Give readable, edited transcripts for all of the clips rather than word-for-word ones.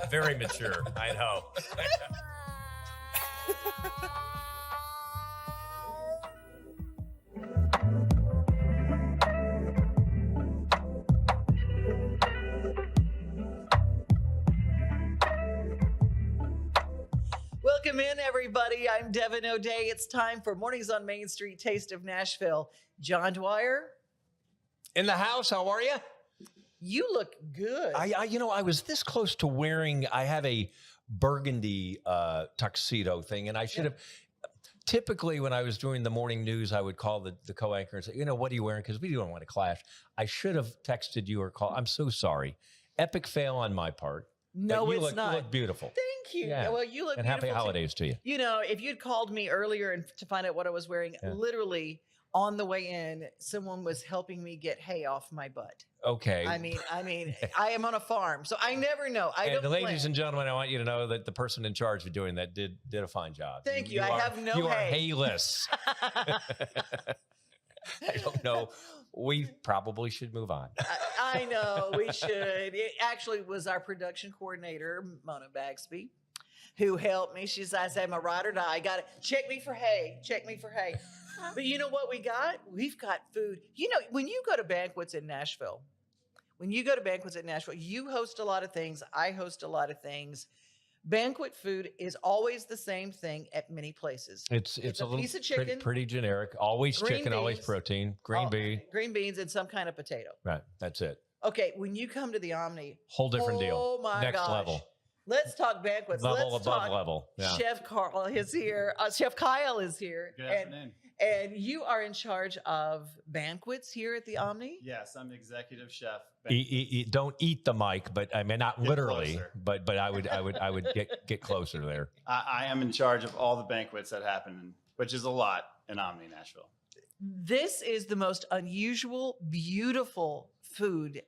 Very mature, I know. Welcome in, everybody. I'm Devon O'Day. It's time for Mornings on Main Street, Taste of Nashville. John Dwyer. In the house, how are you? You look good. I was this close to wearing, I have a burgundy tuxedo thing, and I should have, typically when I was doing the morning news, I would call the co-anchor and say, what are you wearing? Because we don't want to clash. I should have texted you or called. I'm so sorry. Epic fail on my part. No, it's not. You look beautiful. Thank you. Yeah. Well, you look and beautiful. Happy holidays to you. If you'd called me earlier and to find out what I was wearing, literally on the way in, someone was helping me get hay off my butt. Okay. I mean, I am on a farm, so I never know. Ladies and gentlemen, I want you to know that the person in charge of doing that did a fine job. Thank you. I have no hay. You are hayless. I don't know. We probably should move on. I know we should. It actually was our production coordinator, Mona Bagsby, who helped me. She said, I'm a ride or die. Got it. Check me for hay. Check me for hay. But you know what we got? We've got food. When you go to banquets in Nashville, you host a lot of things. I host a lot of things. Banquet food is always the same thing at many places. It's a little piece of chicken, pretty generic. Always green chicken, beans, always protein, green beans, and some kind of potato. Right, that's it. Okay, when you come to the Omni, whole different deal. Oh my Next gosh. level. Let's talk banquets. Level Let's above talk level. Yeah. Chef Carl is here. Chef Kyle is here. Good afternoon. And you are in charge of banquets here at the Omni? Yes, I'm the executive chef. Don't eat the mic, but I mean not Get literally, closer. but I would get closer there. I am in charge of all the banquets that happen, which is a lot in Omni Nashville. This is the most unusual, beautiful food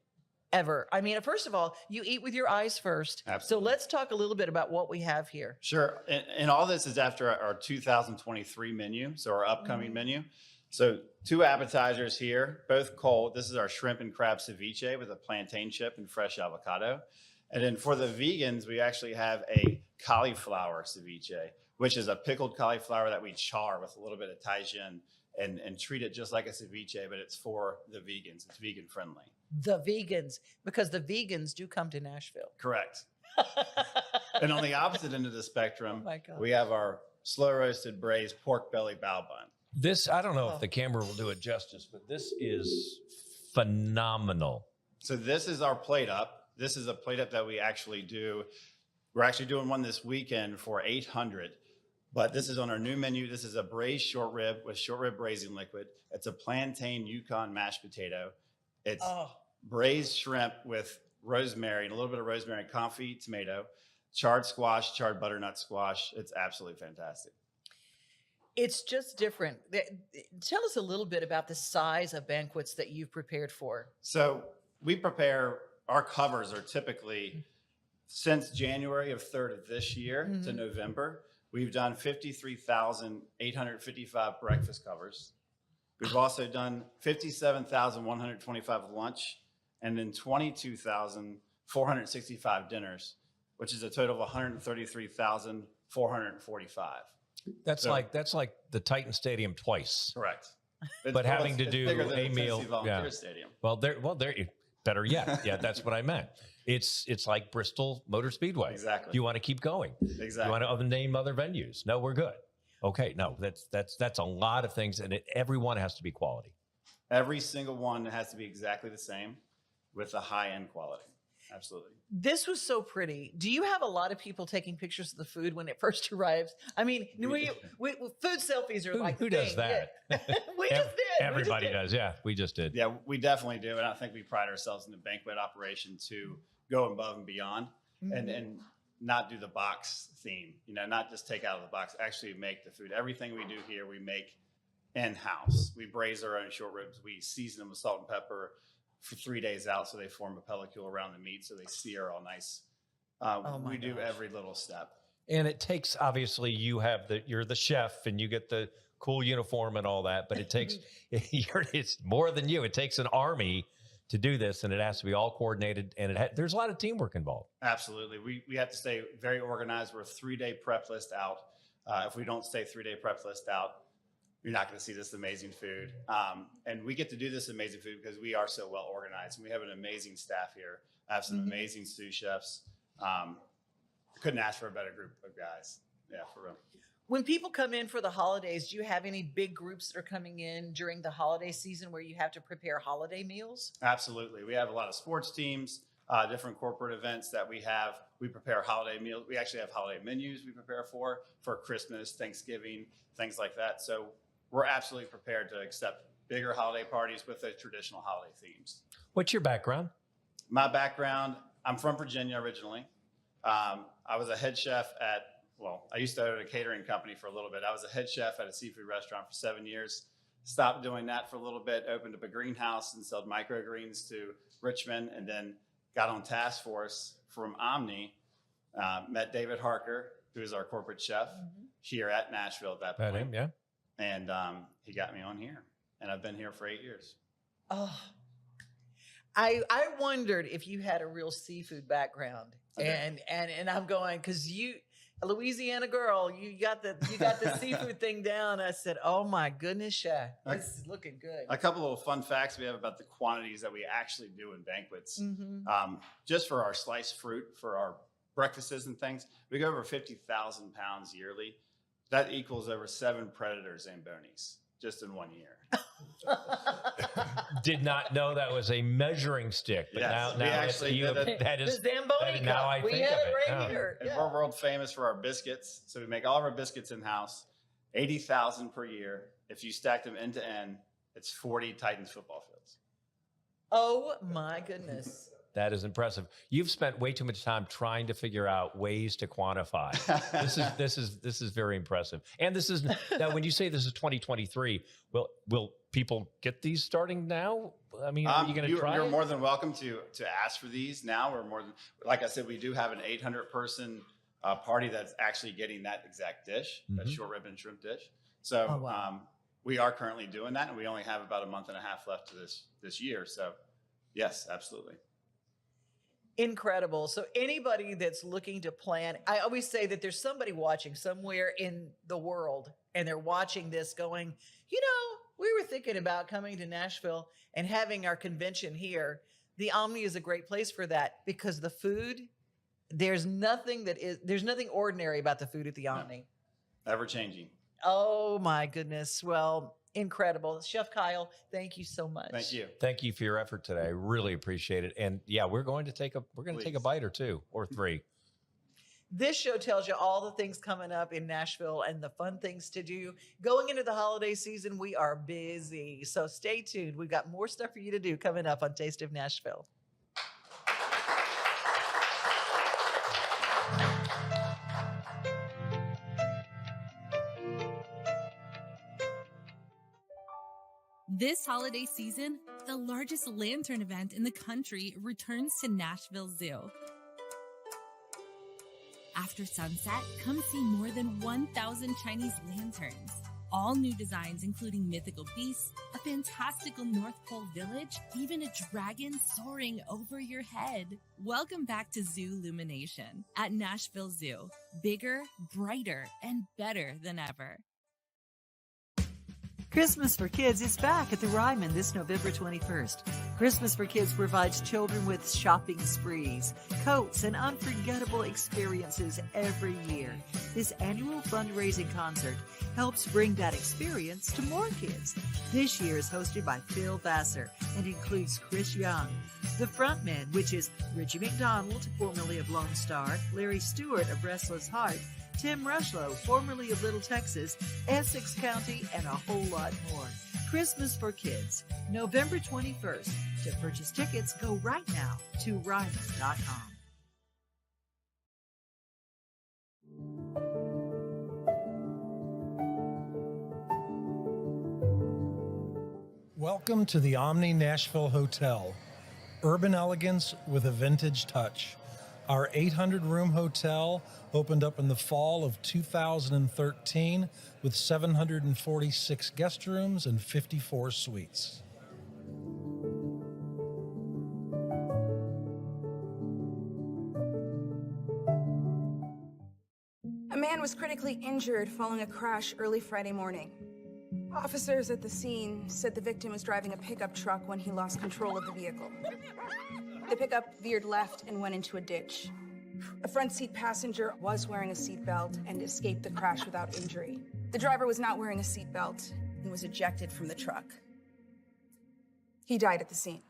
ever. I mean, first of all, you eat with your eyes first. Absolutely. So let's talk a little bit about what we have here. Sure. And all this is after our 2023 menu, so our upcoming menu. So 2 appetizers here, both cold. This is our shrimp and crab ceviche with a plantain chip and fresh avocado. And then for the vegans, we actually have a cauliflower ceviche, which is a pickled cauliflower that we char with a little bit of Taijin and treat it just like a ceviche, but it's for the vegans. It's vegan friendly. The vegans, because the vegans do come to Nashville. Correct. And on the opposite end of the spectrum, God. we have our slow roasted braised pork belly bao bun. This, I don't know if the camera will do it justice, but this is phenomenal. So this is our plate up. This is a plate up that we actually do. We're actually doing one this weekend for 800, but this is on our new menu. This is a braised short rib with short rib braising liquid. It's a plantain Yukon mashed potato. It's braised shrimp with rosemary and a little bit of rosemary confit, tomato, charred squash, charred butternut squash. It's absolutely fantastic. It's just different. Tell us a little bit about the size of banquets that you've prepared for. So we prepare, our covers are typically since January of 3rd of this year to November, we've done 53,855 breakfast covers. We've also done 57,125 lunch and then 22,465 dinners, which is a total of 133,445. That's like the Titan Stadium twice. Correct. But having to do bigger than a the meal, Tennessee Volunteer Stadium. Well, better yet. Yeah, that's what I meant. It's like Bristol Motor Speedway. Exactly. Do you want to keep going? Exactly. You want to name other venues? No, we're good. Okay, no, that's a lot of things, and everyone has to be quality. Every single one has to be exactly the same with a high-end quality. Absolutely. This was so pretty. Do you have a lot of people taking pictures of the food when it first arrives? I mean, food selfies are Who does that? We just did. Everybody does. Yeah, we just did. Yeah, we definitely do. And I think we pride ourselves in the banquet operation to go above and beyond and not do the box theme, not just take out of the box, actually make the food. Everything we do here, we make in-house. We braise our own short ribs. We season them with salt and pepper, for 3 days out. So they form a pellicule around the meat so they sear all nice. We do every little step. And it takes, obviously, you're the chef and you get the cool uniform and all that, but it takes, it's more than you. It takes an army to do this, and it has to be all coordinated, and there's a lot of teamwork involved. Absolutely. We have to stay very organized. We're a 3-day prep list out. If we don't stay 3-day prep list out, you're not going to see this amazing food. And we get to do this amazing food because we are so well organized. And we have an amazing staff here. I have some amazing sous chefs. Couldn't ask for a better group of guys. Yeah, for real. When people come in for the holidays, do you have any big groups that are coming in during the holiday season where you have to prepare holiday meals? Absolutely. We have a lot of sports teams, different corporate events that we have. We prepare holiday meals. We actually have holiday menus we prepare for Christmas, Thanksgiving, things like that. So we're absolutely prepared to accept bigger holiday parties with the traditional holiday themes. What's your background? My background, I'm from Virginia originally. I was a head chef I used to own a catering company for a little bit. I was a head chef at a seafood restaurant for 7 years. Stopped doing that for a little bit, opened up a greenhouse and sold microgreens to Richmond, and then got on task force from Omni. Met David Harker, who is our corporate chef here at Nashville at that point. Him, yeah. And he got me on here, and I've been here for 8 years. Oh, I wondered if you had a real seafood background, and I'm going because you, a Louisiana girl, you got the seafood thing down. I said, oh my goodness, chef, this is looking good. A couple of fun facts we have about the quantities that we actually do in banquets. Just for our sliced fruit, for our breakfasts and things, we go over 50,000 pounds yearly. That equals over 7 Predators and Bonies just in 1 year. Did not know that was a measuring stick, but Yes, now we actually did it. that is the Zamboni now cup. I We think have of it it. right Yeah. here. And Yeah. we're world famous for our biscuits. So we make all of our biscuits in-house, 80,000 per year. If you stack them end to end, it's 40 Titans football fields. Oh my goodness. That is impressive. You've spent way too much time trying to figure out ways to quantify. This is very impressive. And this is now when you say this is 2023, will people get these starting now? I mean, are you going to try? You're more than welcome to ask for these now. We're more than, like I said, we do have an 800-person party that's actually getting that exact dish, that short rib and shrimp dish. So we are currently doing that, and we only have about a month and a half left to this year. So yes, absolutely. Incredible. So anybody that's looking to plan, I always say that there's somebody watching somewhere in the world, and they're watching this going, we were thinking about coming to Nashville and having our convention here. The Omni is a great place for that because the food, there's nothing ordinary about the food at the Omni. Ever changing. Oh my goodness. Well, incredible. Chef Kyle, thank you so much. Thank you. Thank you for your effort today. I really appreciate it. And yeah, we're going to take a bite or two or three. This show tells you all the things coming up in Nashville and the fun things to do. Going into the holiday season, we are busy. So stay tuned. We've got more stuff for you to do coming up on Taste of Nashville. This holiday season, the largest lantern event in the country returns to Nashville Zoo. After sunset, come see more than 1,000 Chinese lanterns. All new designs including mythical beasts, a fantastical North Pole village, even a dragon soaring over your head. Welcome back to Zoo Illumination at Nashville Zoo. Bigger, brighter, and better than ever. Christmas for Kids is back at the Ryman this November 21st. Christmas for Kids provides children with shopping sprees, coats, and unforgettable experiences every year. This annual fundraising concert helps bring that experience to more kids. This year is hosted by Phil Vassar and includes Chris Young. The frontmen, which is Richie McDonald, formerly of Lone Star, Larry Stewart of Restless Heart, Tim Rushlow, formerly of Little Texas, Essex County, and a whole lot more. Christmas for Kids, November 21st. To purchase tickets, go right now to ryman.com. Welcome to the Omni Nashville Hotel. Urban elegance with a vintage touch. Our 800-room hotel opened up in the fall of 2013 with 746 guest rooms and 54 suites. A man was critically injured following a crash early Friday morning. Officers at the scene said the victim was driving a pickup truck when he lost control of the vehicle. The pickup veered left and went into a ditch. A front seat passenger was wearing a seatbelt and escaped the crash without injury. The driver was not wearing a seatbelt and was ejected from the truck. He died at the scene.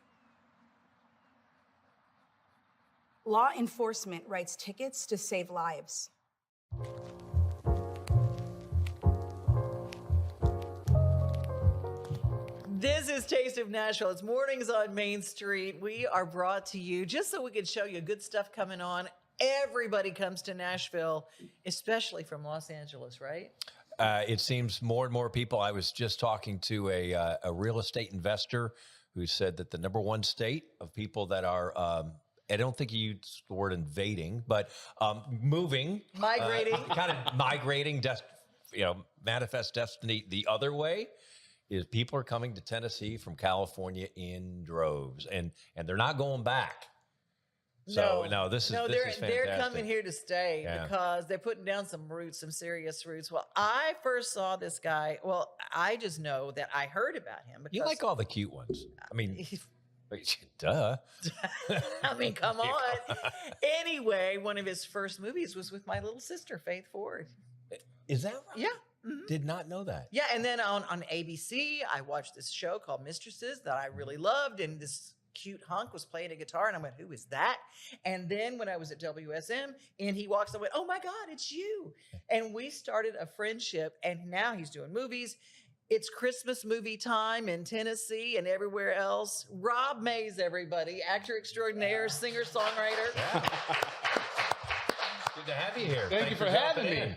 Law enforcement writes tickets to save lives. This is Taste of Nashville. It's Mornings on Main Street. We are brought to you just so we can show you good stuff coming on. Everybody comes to Nashville, especially from Los Angeles, right? It seems more and more people. I was just talking to a real estate investor who said that the number one state of people that are, I don't think he used the word invading, but moving, Migrating. kind of migrating, manifest destiny the other way. Is people are coming to Tennessee from California in droves, and they're not going back. So this is fantastic. They're coming here to stay because they're putting down some roots, some serious roots. Well, I first saw this guy. Well, I just know that I heard about him. Because, You like all the cute ones. I mean, duh. I mean, come on. Anyway, one of his first movies was with my little sister, Faith Ford. Is that right? Yeah. Mm-hmm. Did not know that. Yeah, and then on ABC, I watched this show called Mistresses that I really loved, and this cute hunk was playing a guitar, and I went, who is that? And then when I was at WSM, and he walks, I went, oh my God, it's you. And we started a friendship, and now he's doing movies. It's Christmas movie time in Tennessee and everywhere else. Rob Mays, everybody, actor extraordinaire, singer-songwriter. Yeah. Good to have you here. Thank you for having me.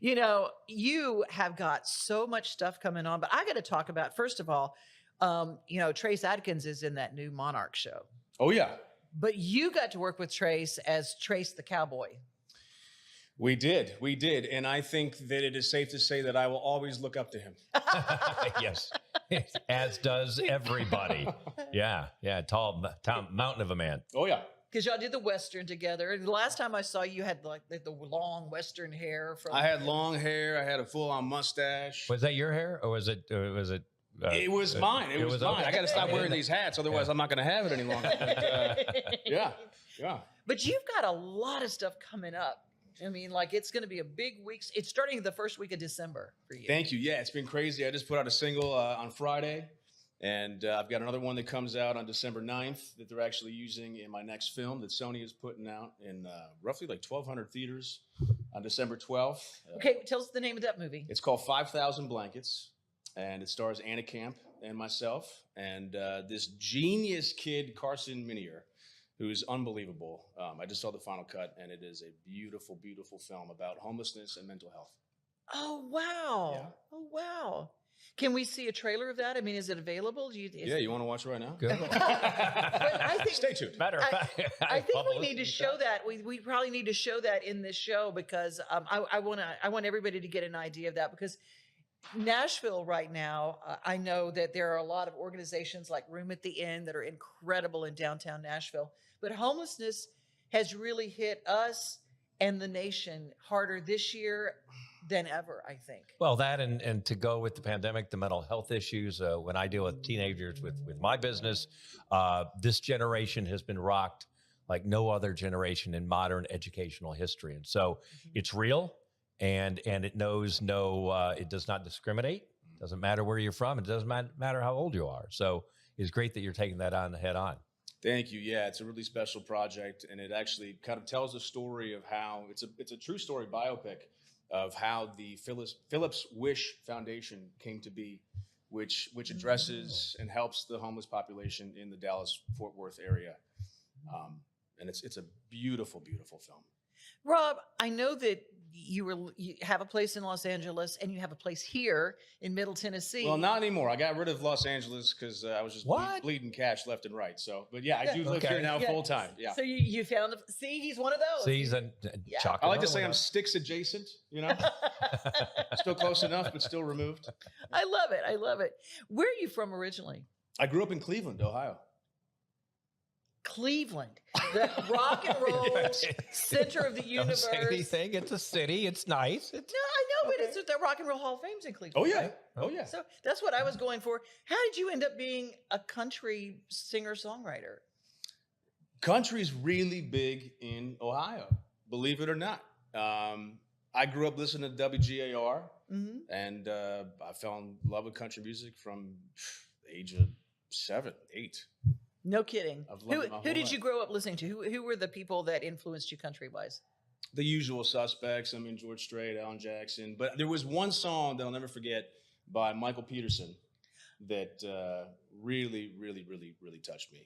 You know, you have got so much stuff coming on, but I got to talk about, first of all, Trace Adkins is in that new Monarch show. Oh, yeah. But you got to work with Trace as Trace the Cowboy. We did. And I think that it is safe to say that I will always look up to him. Yes, as does everybody. Yeah, tall mountain of a man. Oh, yeah. Because y'all did the Western together. The last time I saw you had like the long Western hair. I had long hair. I had a full-on mustache. Was that your hair, or was it? It was mine. It was mine. okay. I got to stop wearing these hats, otherwise I'm not going to have it any longer. But, yeah. But you've got a lot of stuff coming up. I mean, like it's going to be a big week. It's starting the first week of December for you. Thank you. Yeah, it's been crazy. I just put out a single on Friday. And I've got another one that comes out on December 9th that they're actually using in my next film that Sony is putting out in roughly like 1,200 theaters on December 12th. Okay, tell us the name of that movie. It's called 5,000 Blankets, and it stars Anna Camp and myself and this genius kid, Carson Minier, who is unbelievable. I just saw the final cut, and it is a beautiful, beautiful film about homelessness and mental health. Oh, wow. Yeah. Oh, wow. Can we see a trailer of that? I mean, is it available? You want to watch it right now? Good. But I think, Stay tuned. Matter of fact, I think we need to show that. We probably need to show that in this show because I want everybody to get an idea of that because Nashville right now, I know that there are a lot of organizations like Room at the Inn that are incredible in downtown Nashville, but homelessness has really hit us and the nation harder this year than ever, I think. Well, that and to go with the pandemic, the mental health issues. When I deal with teenagers with my business, this generation has been rocked like no other generation in modern educational history. And so it's real and it knows it does not discriminate. It doesn't matter where you're from. It doesn't matter how old you are. So it's great that you're taking that on head on. Thank you. Yeah, it's a really special project, and it actually kind of tells a story of how it's a true story biopic of how the Phillips Wish Foundation came to be, which addresses and helps the homeless population in the Dallas-Fort Worth area. And it's a beautiful, beautiful film. Rob, I know that you have a place in Los Angeles and you have a place here in Middle Tennessee. Well, not anymore. I got rid of Los Angeles because I was just bleeding cash left and right. So, but yeah, I do live here now full time. Yeah. So you found see, he's one of those. See, he's chocolate. I like to say I'm sticks adjacent. You know, still close enough, but still removed. I love it. I love it. Where are you from originally? I grew up in Cleveland, Ohio. Cleveland, the rock and roll center of the universe. Don't say anything. It's a city. It's nice. No, I know, but it's the Rock and Roll Hall of Fame's in Cleveland. Oh yeah, right? oh yeah. So that's what I was going for. How did you end up being a country singer-songwriter? Country's really big in Ohio, believe it or not. I grew up listening to WGAR, and I fell in love with country music from the age of 7, 8. No kidding. Who did you life. grow up listening to? Who were the people that influenced you country-wise? The usual suspects. I mean, George Strait, Alan Jackson. But there was one song that I'll never forget by Michael Peterson that really, really, really, really touched me.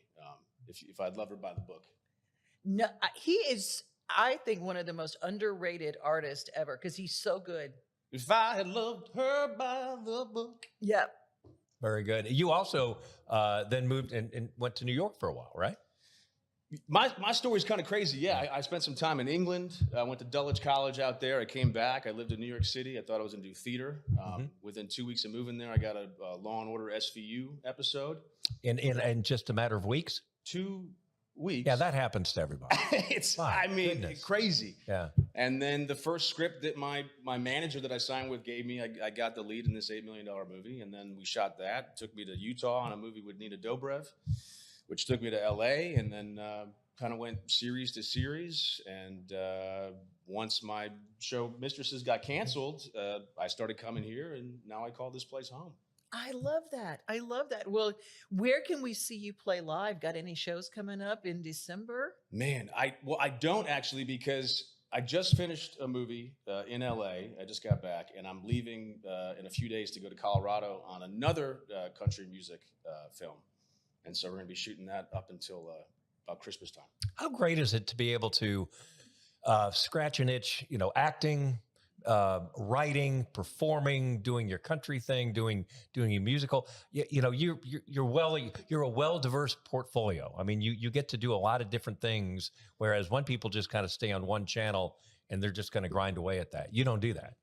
If I'd love her by the book. No, he is, I think, one of the most underrated artists ever because he's so good. If I had loved her by the book. Yep. Very good. You also then moved and went to New York for a while, right? My story's kind of crazy. Yeah, I spent some time in England. I went to Dulwich College out there. I came back. I lived in New York City. I thought I was going to do theater. Within 2 weeks of moving there, I got a Law and Order SVU episode. In just a matter of weeks? 2 weeks. Yeah, that happens to everybody. It's crazy. Yeah. And then the first script that my manager that I signed with gave me, I got the lead in this $8 million movie. And then we shot that. It took me to Utah on a movie with Nina Dobrev, which took me to LA, and then kind of went series to series. And once my show Mistresses got canceled, I started coming here, and now I call this place home. I love that. I love that. Well, where can we see you play live? Got any shows coming up in December? Man, I don't actually, because I just finished a movie in LA. I just got back, and I'm leaving in a few days to go to Colorado on another country music film. And so we're going to be shooting that up until about Christmas time. How great is it to be able to scratch an itch, acting, writing, performing, doing your country thing, doing your musical. You're a well-diverse portfolio. I mean, you get to do a lot of different things, whereas when people just kind of stay on one channel and they're just going to grind away at that. You don't do that.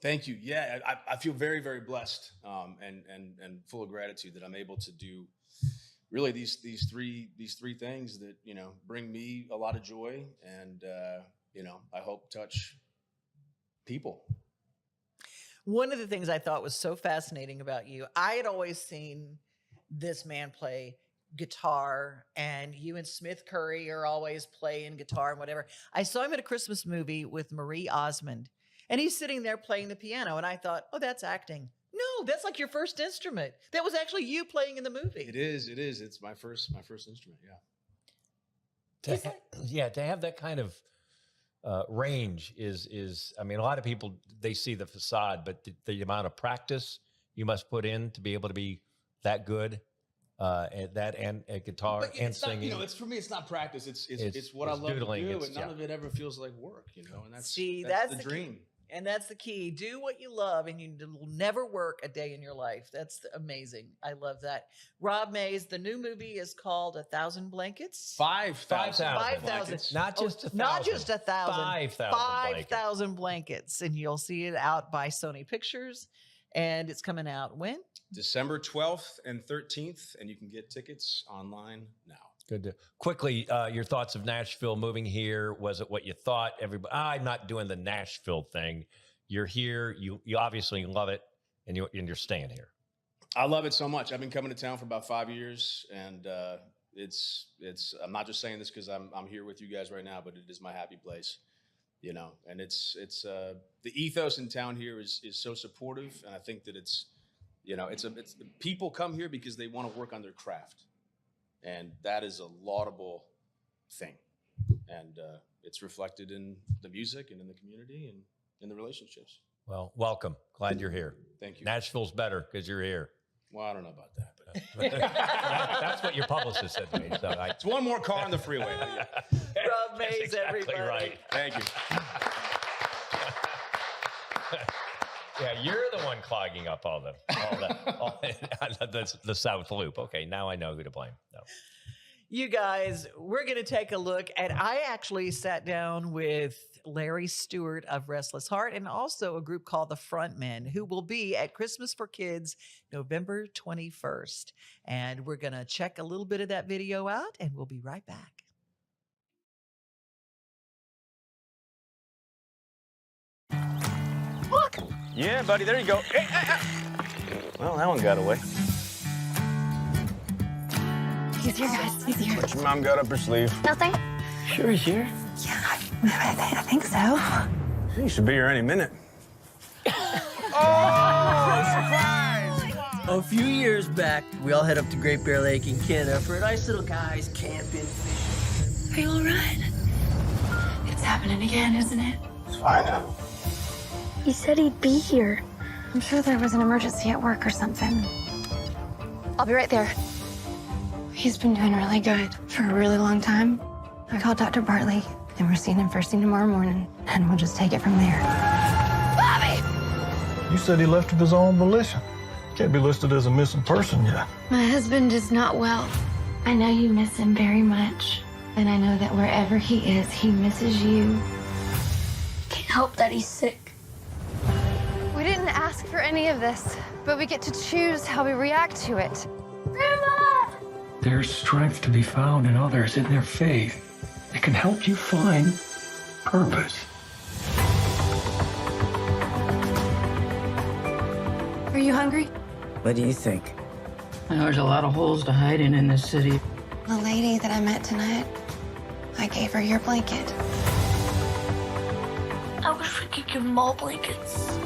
Thank you. Yeah, I feel very, very blessed and full of gratitude that I'm able to do really these three things that bring me a lot of joy and I hope touch people. One of the things I thought was so fascinating about you, I had always seen this man play guitar, and you and Smith Curry are always playing guitar and whatever. I saw him at a Christmas movie with Marie Osmond, and he's sitting there playing the piano, and I thought, oh, that's acting. No, that's like your first instrument. That was actually you playing in the movie. It is. It's my first instrument. Yeah. To have that kind of range is, I mean, a lot of people, they see the facade, but the amount of practice you must put in to be able to be that good at that and at guitar and singing. It's for me, it's not practice. It's what I love to do, and none of it ever feels like work, and that's the dream. And that's the key. Do what you love, and you will never work a day in your life. That's amazing. I love that. Rob Mays, the new movie is called 1,000 Blankets. 5,000. 5,000. Not just 1,000. Not just 1,000. 5,000. 5,000 blankets. And you'll see it out by Sony Pictures. And it's coming out when? December 12th and 13th. And you can get tickets online now. Good. Quickly, your thoughts of Nashville moving here. Was it what you thought? Everybody, I'm not doing the Nashville thing. You're here. You obviously love it, and you're staying here. I love it so much. I've been coming to town for about 5 years, and it's. I'm not just saying this because I'm here with you guys right now, but it is my happy place, And it's the ethos in town here is so supportive, and I think that it's people come here because they want to work on their craft. And that is a laudable thing. And it's reflected in the music and in the community and in the relationships. Well, welcome. Glad you're here. Thank you. Nashville's better because you're here. Well, I don't know about that. But That's what your publicist said to me. So It's one more car on the freeway. Rob Mays, That's exactly everybody. right. Thank you. Yeah, you're the one clogging up all the South Loop. Okay, now I know who to blame. No. You guys, we're going to take a look. And I actually sat down with Larry Stewart of Restless Heart and also a group called The Frontmen, who will be at Christmas for Kids November 21st. And we're going to check a little bit of that video out, and we'll be right back. Look! Yeah, buddy, there you go. Hey, well, that one got away. He's here, guys. He's here. What your mom got up her sleeve? Nothing? Sure he's here. Yeah, I think so. He should be here any minute. A few years back, we all head up to Great Bear Lake in Canada for a nice little guys camping, fishing. Are you all right? It's happening again, isn't it? It's fine. He said he'd be here. I'm sure there was an emergency at work or something. I'll be right there. He's been doing really good for a really long time. I called Dr. Bartley, and we're seeing him first thing tomorrow morning, and we'll just take it from there. Bobby! You said he left of his own volition. Can't be listed as a missing person yet. My husband is not well. I know you miss him very much, and I know that wherever he is, he misses you. Can't help that he's sick. We didn't ask for any of this, but we get to choose how we react to it. Grandma! There's strength to be found in others in their faith. It can help you find purpose. Are you hungry? What do you think? There's a lot of holes to hide in this city. The lady that I met tonight, I gave her your blanket. I wish we could give them all blankets.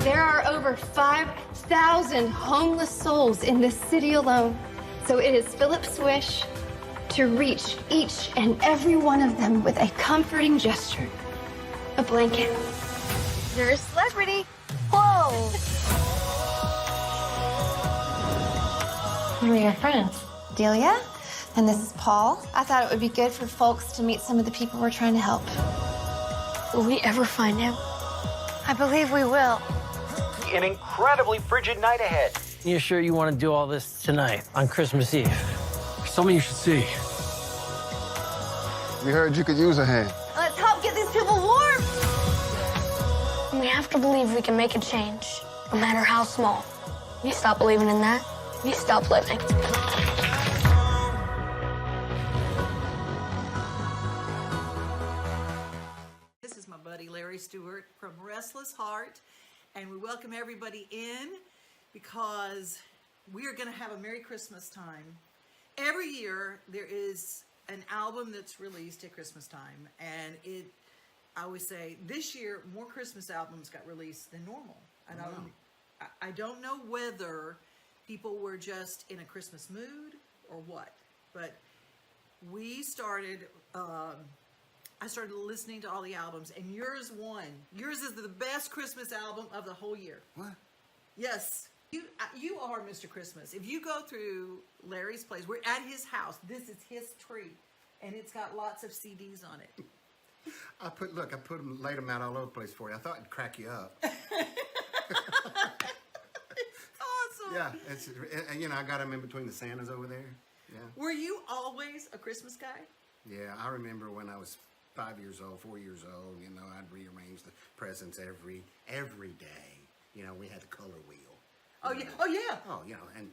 There are over 5,000 homeless souls in this city alone. So it is Philip's wish to reach each and every one of them with a comforting gesture. A blanket. You're a celebrity. Whoa! Who are your friends? Delia, and this is Paul. I thought it would be good for folks to meet some of the people we're trying to help. Will we ever find him? I believe we will. An incredibly frigid night ahead. You're sure you want to do all this tonight, on Christmas Eve? There's something you should see. We heard you could use a hand. Let's help get these people warm. We have to believe we can make a change, no matter how small. We stop believing in that, we stop living. This is my buddy Larry Stewart from Restless Heart, and we welcome everybody in because we are going to have a Merry Christmas time. Every year there is an album that's released at Christmas time, and I always say this year more Christmas albums got released than normal. And I don't know whether people were just in a Christmas mood or what, but we started. I started listening to all the albums, and yours won. Yours is the best Christmas album of the whole year. What? Yes. You are Mr. Christmas. If you go through Larry's place, we're at his house. This is his tree, and it's got lots of CDs on it. I laid them out all over the place for you. I thought it'd crack you up. Awesome. Yeah, I got them in between the Santas over there. Yeah. Were you always a Christmas guy? Yeah, I remember when I was 5 years old, 4 years old, I'd rearrange the presents every day. We had the color wheel. Oh, yeah. Oh, yeah. Oh, and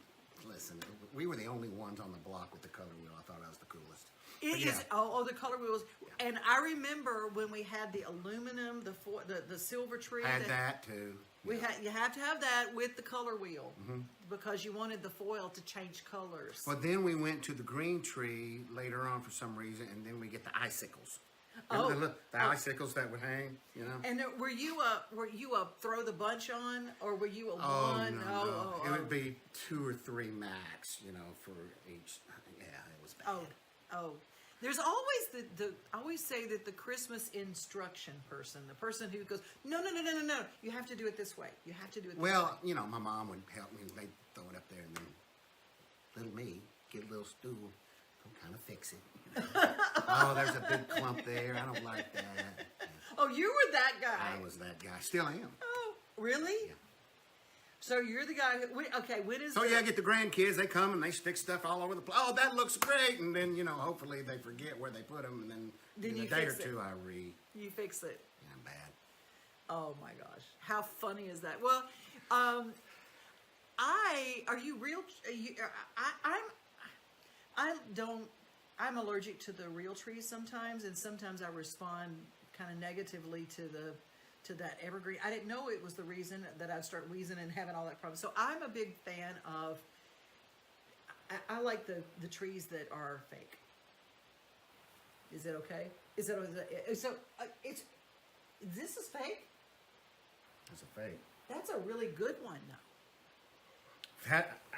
listen, we were the only ones on the block with the color wheel. I thought I was the coolest. It is. Oh, the color wheels. Yeah. And I remember when we had the aluminum, the silver tree. I had that too. You have to have that with the color wheel because you wanted the foil to change colors. Well, then we went to the green tree later on for some reason, and then we get the icicles. The icicles that would hang, And were you a throw the bunch on, or were you a one? No. It would be 2 or 3 max, for each. Yeah, it was bad. Oh. There's always I always say that the Christmas instruction person, the person who goes, no, you have to do it this way. You have to do it this way. Well, you know, my mom would help me. They'd throw it up there, and then little me get a little stool, go kind of fix it. You know? Oh, there's a big clump there. I don't like that. Oh, you were that guy. I was that guy. Still am. Oh, really? Yeah. So you're the guy who, okay, when is So yeah, I get the grandkids, they come and they stick stuff all over the place. Oh, that looks great. And then, you know, hopefully they forget where they put them. And then in a day or two, You fix it. Yeah, I'm bad. Oh my gosh. How funny is that? Well, I'm allergic to the real trees sometimes, and sometimes I respond kind of negatively to that evergreen. I didn't know it was the reason that I'd start wheezing and having all that problem. So I'm a big fan of, I like the trees that are fake. Is it okay? Is it, so it's, this is fake? It's a fake. That's a really good one though.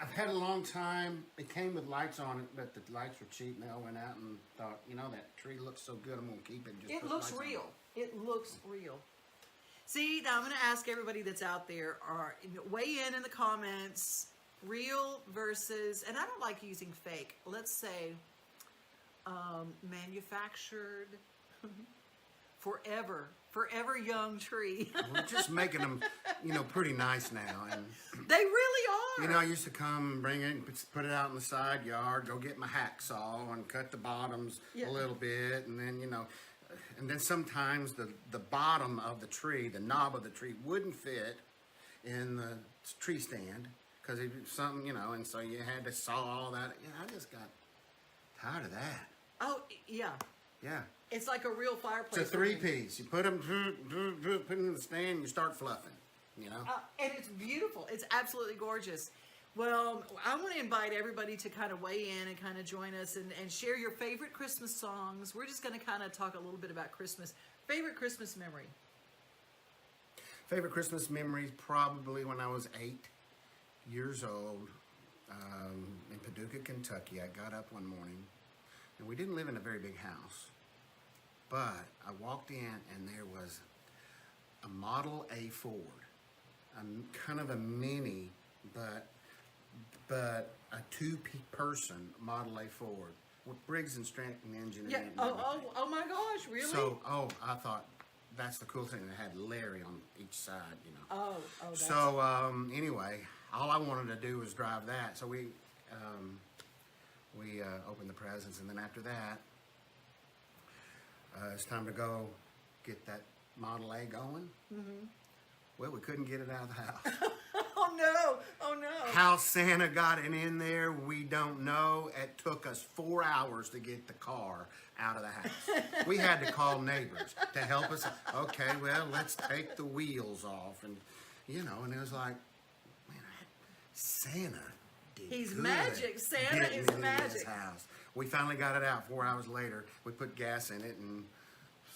I've had a long time. It came with lights on it, but the lights were cheap, and they all went out and thought, you know, that tree looks so good, I'm going to keep it. And just It put looks lights on real. It looks real. See, now I'm going to ask everybody that's out there, weigh in the comments, real versus, and I don't like using fake. Let's say manufactured, forever young tree. We're just making them, you know, pretty nice now. And they really are. you know, I used to come and bring it and put it out in the side yard, go get my hacksaw and cut the bottoms a little bit, and then, you know, and then sometimes the bottom of the tree, the knob of the tree, wouldn't fit in the tree stand because it was something, you know, and so you had to saw all that. You know, I just got tired of that. Oh, yeah. Yeah. It's like a real fireplace. It's a three-piece. You put them, put them in the stand, and you start fluffing, you know? And it's beautiful. It's absolutely gorgeous. Well, I want to invite everybody to kind of weigh in and kind of join us and share your favorite Christmas songs. We're just going to kind of talk a little bit about Christmas. Favorite Christmas memory? Favorite Christmas memories, probably when I was 8 years old in Paducah, Kentucky. I got up one morning, and we didn't live in a very big house, but I walked in, and there was a Model A Ford, kind of a mini, but a two-person Model A Ford with Briggs and Stratton engine in it. Oh my gosh, really? So, I thought that's the cool thing. It had Larry on each side, you know. That's... So, anyway, all I wanted to do was drive that. So we opened the presents, and then after that, it's time to go get that Model A going. Mm-hmm. Well, we couldn't get it out of the house. Oh no. How Santa got it in there, we don't know. It took us 4 hours to get the car out of the house. We had to call neighbors to help us. Okay, well, let's take the wheels off. And, you know, and it was like, man, Santa did He's good magic. Santa getting is it in magic. his house. We finally got it out 4 hours later. We put gas in it, and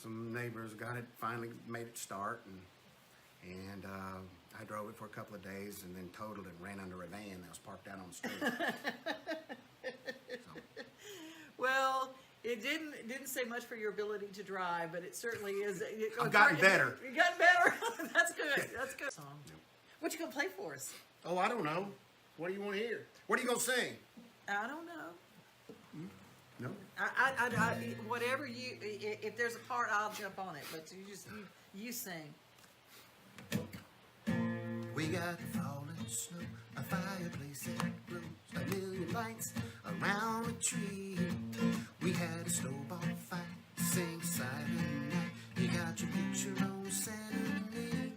some neighbors got it, finally made it start. And I drove it for a couple of days and then totaled and ran under a van that was parked out on the street. Well, it didn't say much for your ability to drive, but it certainly is. I've gotten better. You got better. That's good. That's good. Song. What you gonna play for us? Oh, I don't know. What do you want to hear? What are you gonna sing? I don't know. No. I whatever you. If there's a part, I'll jump on it. But you sing. We got the falling snow, a fireplace that glows, a million lights around the tree. We had a snowball fight, sing silent night. You got your picture on Santa knee.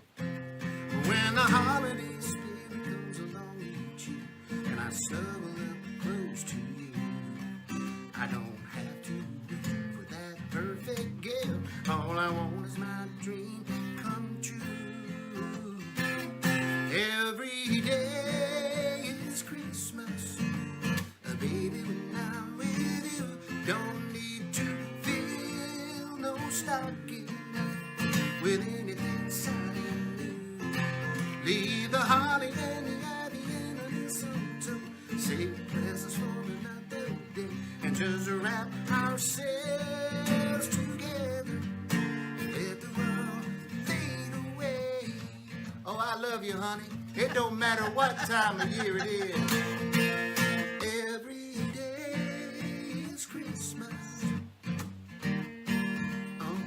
When the holiday spirit comes along each year, and I snuggle up close to you, I don't have to wait for that perfect gift. All I want is my dream come true. Every day is Christmas, baby, when I'm with you. Don't need to fill no stocking with anything exciting new. Leave the holly and the ivy and the mistletoe. Save presents for another day, and just wrap ourselves Oh, I love you, honey. It don't matter what time of year it is. Every day is Christmas. Oh,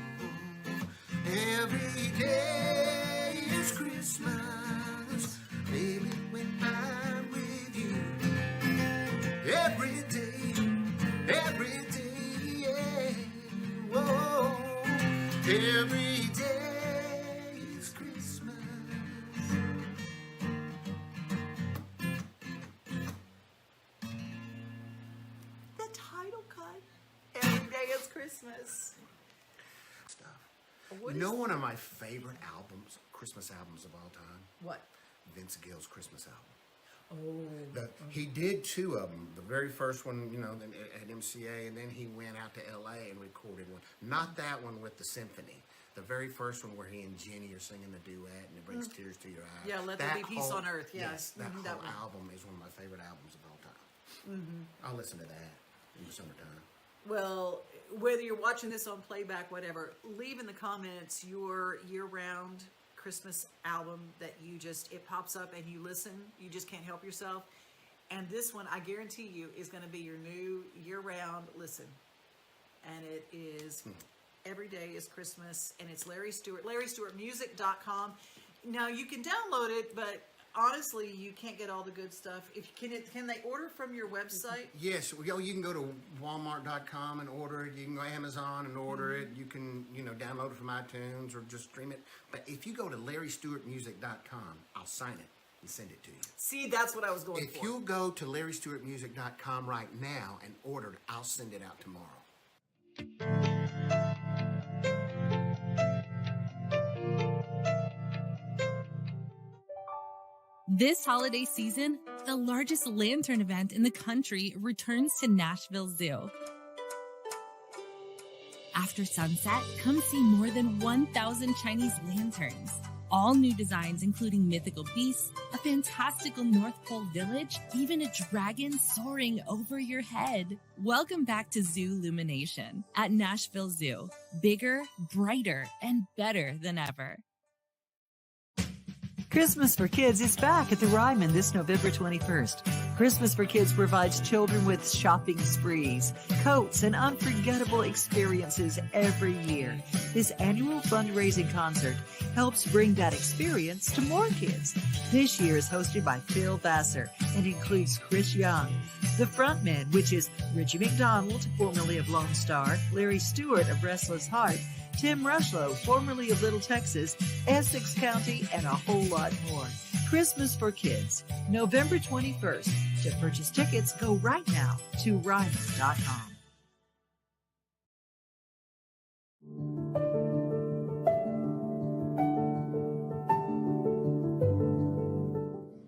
every day is Christmas. Baby, when I'm with you. Every day, yeah. Whoa, every day is Christmas. The title cut. Every day is Christmas. Stuff. What You know is- one of my favorite albums, Christmas albums of all time? What? Vince Gill's Christmas album. Oh. He did two of them. The very first one, you know, at MCA, and then he went out to LA and recorded one. Not that one with the symphony. The very first one where he and Jenny are singing the duet and it brings tears to your eyes. Yeah, Let There Be Peace on Earth, yeah. Yes, that Mhm, whole that one. album is one of my favorite albums of all time. I'll listen to that in the summertime. Well, whether you're watching this on playback, whatever, leave in the comments your year-round Christmas album that you just, it pops up and you listen, you just can't help yourself. And this one, I guarantee you, is going to be your new year-round listen. And it is Every Day is Christmas, and it's Larry Stewart, LarryStewartMusic.com. Now, you can download it, but honestly, you can't get all the good stuff. Can they order from your website? Yes, you can go to Walmart.com and order it. You can go to Amazon and order it. You can, download it from iTunes or just stream it. But if you go to LarryStewartMusic.com, I'll sign it and send it to you. See, that's what I was going for. If you'll go to LarryStewartMusic.com right now and order it, I'll send it out tomorrow. This holiday season, the largest lantern event in the country returns to Nashville Zoo. After sunset, come see more than 1,000 Chinese lanterns. All new designs, including mythical beasts, a fantastical North Pole village, even a dragon soaring over your head. Welcome back to Zoo Illumination at Nashville Zoo. Bigger, brighter, and better than ever. Christmas for Kids is back at the Ryman this November 21st. Christmas for Kids provides children with shopping sprees, coats, and unforgettable experiences every year. This annual fundraising concert helps bring that experience to more kids. This year is hosted by Phil Vassar and includes Chris Young. The frontmen, which is Richie McDonald, formerly of Lone Star, Larry Stewart of Restless Heart, Tim Rushlow, formerly of Little Texas, Essex County, and a whole lot more. Christmas for Kids, November 21st. To purchase tickets, go right now to Ryman.com.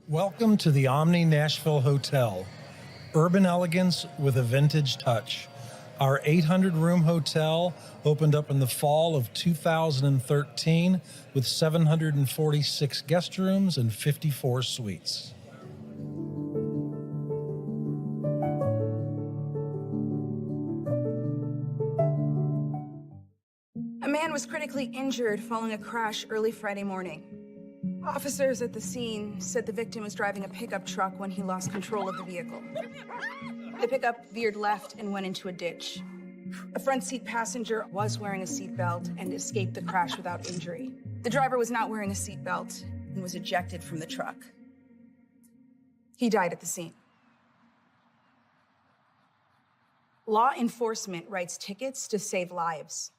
Welcome to the Omni Nashville Hotel. Urban elegance with a vintage touch. Our 800-room hotel opened up in the fall of 2013 with 746 guest rooms and 54 suites. A man was critically injured following a crash early Friday morning. Officers at the scene said the victim was driving a pickup truck when he lost control of the vehicle. The pickup veered left and went into a ditch. A front seat passenger was wearing a seatbelt and escaped the crash without injury. The driver was not wearing a seatbelt and was ejected from the truck. He died at the scene. Law enforcement writes tickets to save lives.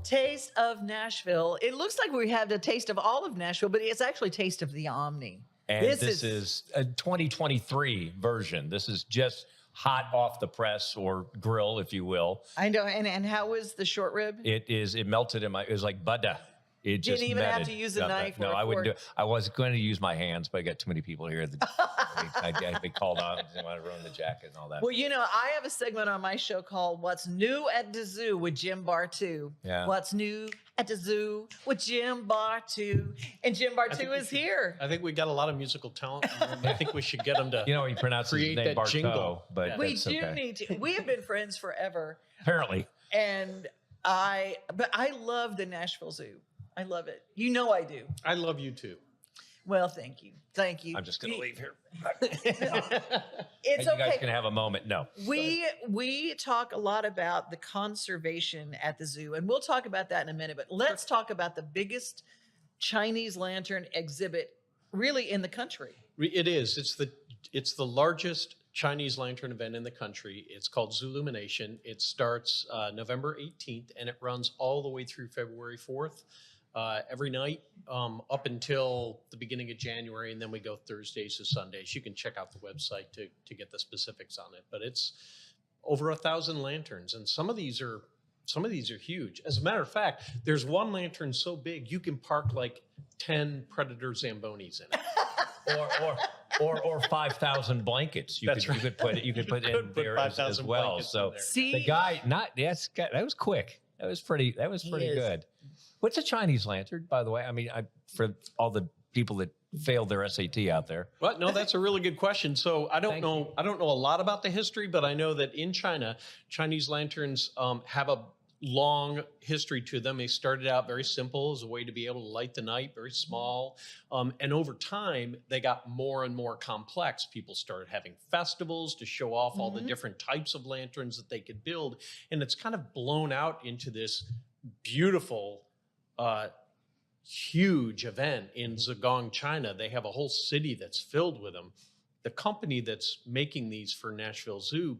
Taste of Nashville. It looks like we have the taste of all of Nashville, but it's actually Taste of the Omni. And this is a 2023 version. This is just hot off the press or grill, if you will. I know. And how was the short rib? It melted in my, it was like butter. It just Didn't even have melted. to use a knife No, or a I wouldn't do fork. it. I was going to use my hands, but I got too many people here. They called on, didn't want to ruin the jacket and all that. Well, I have a segment on my show called What's New at the Zoo with Jim Bartu. Yeah. What's New at the Zoo with Jim Bartu. And Jim Bartu is here. I think we got a lot of musical talent. I think we should get them to he pronounces his create name that Bartow, jingle. but We that's do okay. need to. We have been friends forever. Apparently. And but I love the Nashville Zoo. I love it. You know I do. I love you too. Well, thank you. Thank you. I'm just going to leave here. It's You okay. guys can have a moment. No. We talk a lot about the conservation at the zoo, and we'll talk about that in a minute. But let's talk about the biggest Chinese lantern exhibit really in the country. It is. It's the largest Chinese lantern event in the country. It's called Zoolumination. It starts November 18th, and it runs all the way through February 4th. Every night up until the beginning of January, and then we go Thursdays to Sundays. You can check out the website to get the specifics on it. But it's over 1,000 lanterns, and some of these are huge. As a matter of fact, there's one lantern so big you can park like 10 Predator Zambonis in it. or 5,000 blankets. You could put in there as well. So the guy, that was quick. That was pretty good. What's a Chinese lantern, by the way? I mean, for all the people that failed their SAT out there. Well, no, that's a really good question. So I don't know a lot about the history, but I know that in China, Chinese lanterns have a long history to them. They started out very simple as a way to be able to light the night, very small. And over time, they got more and more complex. People started having festivals to show off all the different types of lanterns that they could build. And it's kind of blown out into this beautiful, huge event in Zhejiang, China. They have a whole city that's filled with them. The company that's making these for Nashville Zoo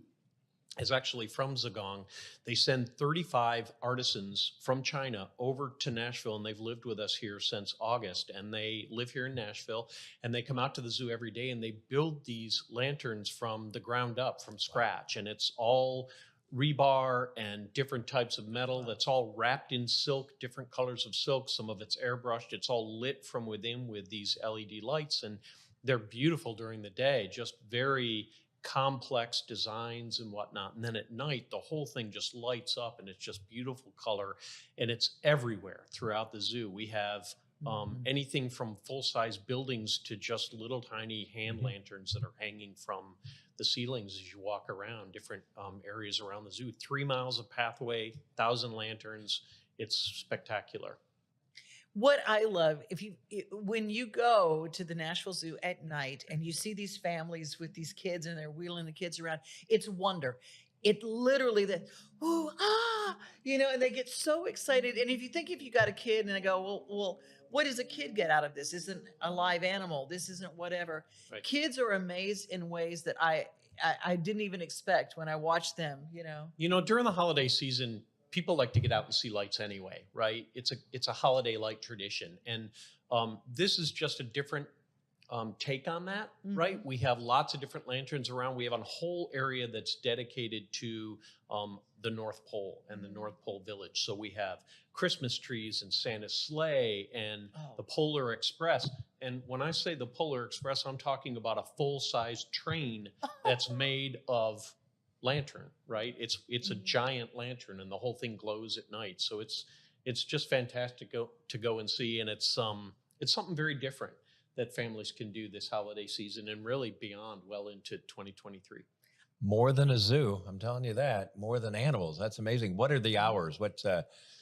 is actually from Zhejiang. They send 35 artisans from China over to Nashville, and they've lived with us here since August, and they live here in Nashville, and they come out to the zoo every day, and they build these lanterns from the ground up, from scratch, and it's all rebar and different types of metal that's all wrapped in silk, different colors of silk. Some of it's airbrushed. It's all lit from within with these LED lights, and they're beautiful during the day, just very complex designs and whatnot. And then at night, the whole thing just lights up, and it's just beautiful color, and it's everywhere throughout the zoo. We have anything from full-size buildings to just little tiny hand lanterns that are hanging from the ceilings as you walk around different areas around the zoo. 3 miles of pathway, 1,000 lanterns. It's spectacular. What I love, when you go to the Nashville Zoo at night and you see these families with these kids and they're wheeling the kids around, it's wonder. It literally and they get so excited. And if you got a kid and they go, well, what does a kid get out of this? This isn't a live animal. This isn't whatever. Right. Kids are amazed in ways that I didn't even expect when I watched them, during the holiday season, people like to get out and see lights anyway, right? It's a holiday light tradition. And this is just a different take on that, right? We have lots of different lanterns around. We have a whole area that's dedicated to the North Pole and the North Pole Village. So we have Christmas trees and Santa's sleigh and the Polar Express. And when I say the Polar Express, I'm talking about a full-size train that's made of lantern, right? It's a giant lantern, and the whole thing glows at night. So it's just fantastic to go and see, and it's something very different that families can do this holiday season and really beyond, well into 2023. More than a zoo, I'm telling you that. More than animals. That's amazing. What are the hours? What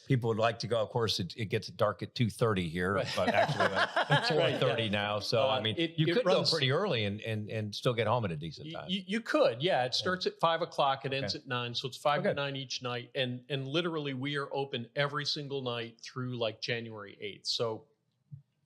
people would like to go? Of course, it gets dark at 2:30 here, right. But actually it's 4:30 now. So you could go pretty early and still get home at a decent time. You could, yeah. It starts at 5 o'clock. It ends at 9, so it's 5 to 9 each night. And literally, we are open every single night through like January 8th. So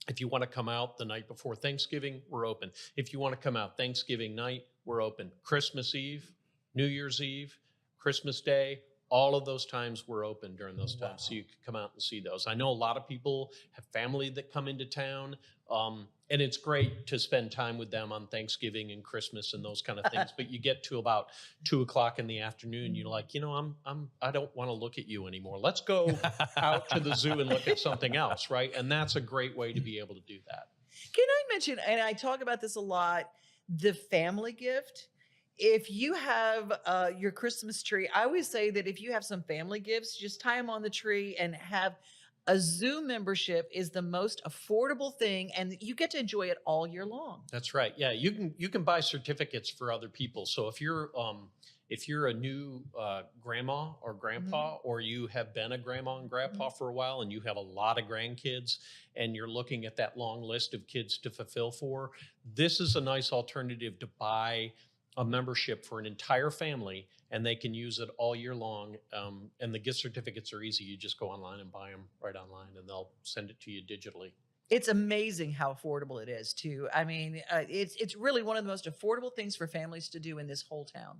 if you want to come out the night before Thanksgiving, we're open. If you want to come out Thanksgiving night, we're open. Christmas Eve, New Year's Eve, Christmas Day, all of those times we're open during those times. So you can come out and see those. I know a lot of people have family that come into town, and it's great to spend time with them on Thanksgiving and Christmas and those kind of things. But you get to about 2 o'clock in the afternoon, you're like, I don't want to look at you anymore. Let's go out to the zoo and look at something else, right? And that's a great way to be able to do that. Can I mention, and I talk about this a lot, the family gift? If you have your Christmas tree, I always say that if you have some family gifts, just tie them on the tree and have a zoo membership is the most affordable thing, and you get to enjoy it all year long. That's right. Yeah, you can buy certificates for other people. So if you're if you're a new grandma or grandpa, or you have been a grandma and grandpa for a while and you have a lot of grandkids and you're looking at that long list of kids to fulfill for, this is a nice alternative to buy a membership for an entire family, and they can use it all year long. And the gift certificates are easy. You just go online and buy them right online, and they'll send it to you digitally. It's amazing how affordable it is too. I mean, it's really one of the most affordable things for families to do in this whole town.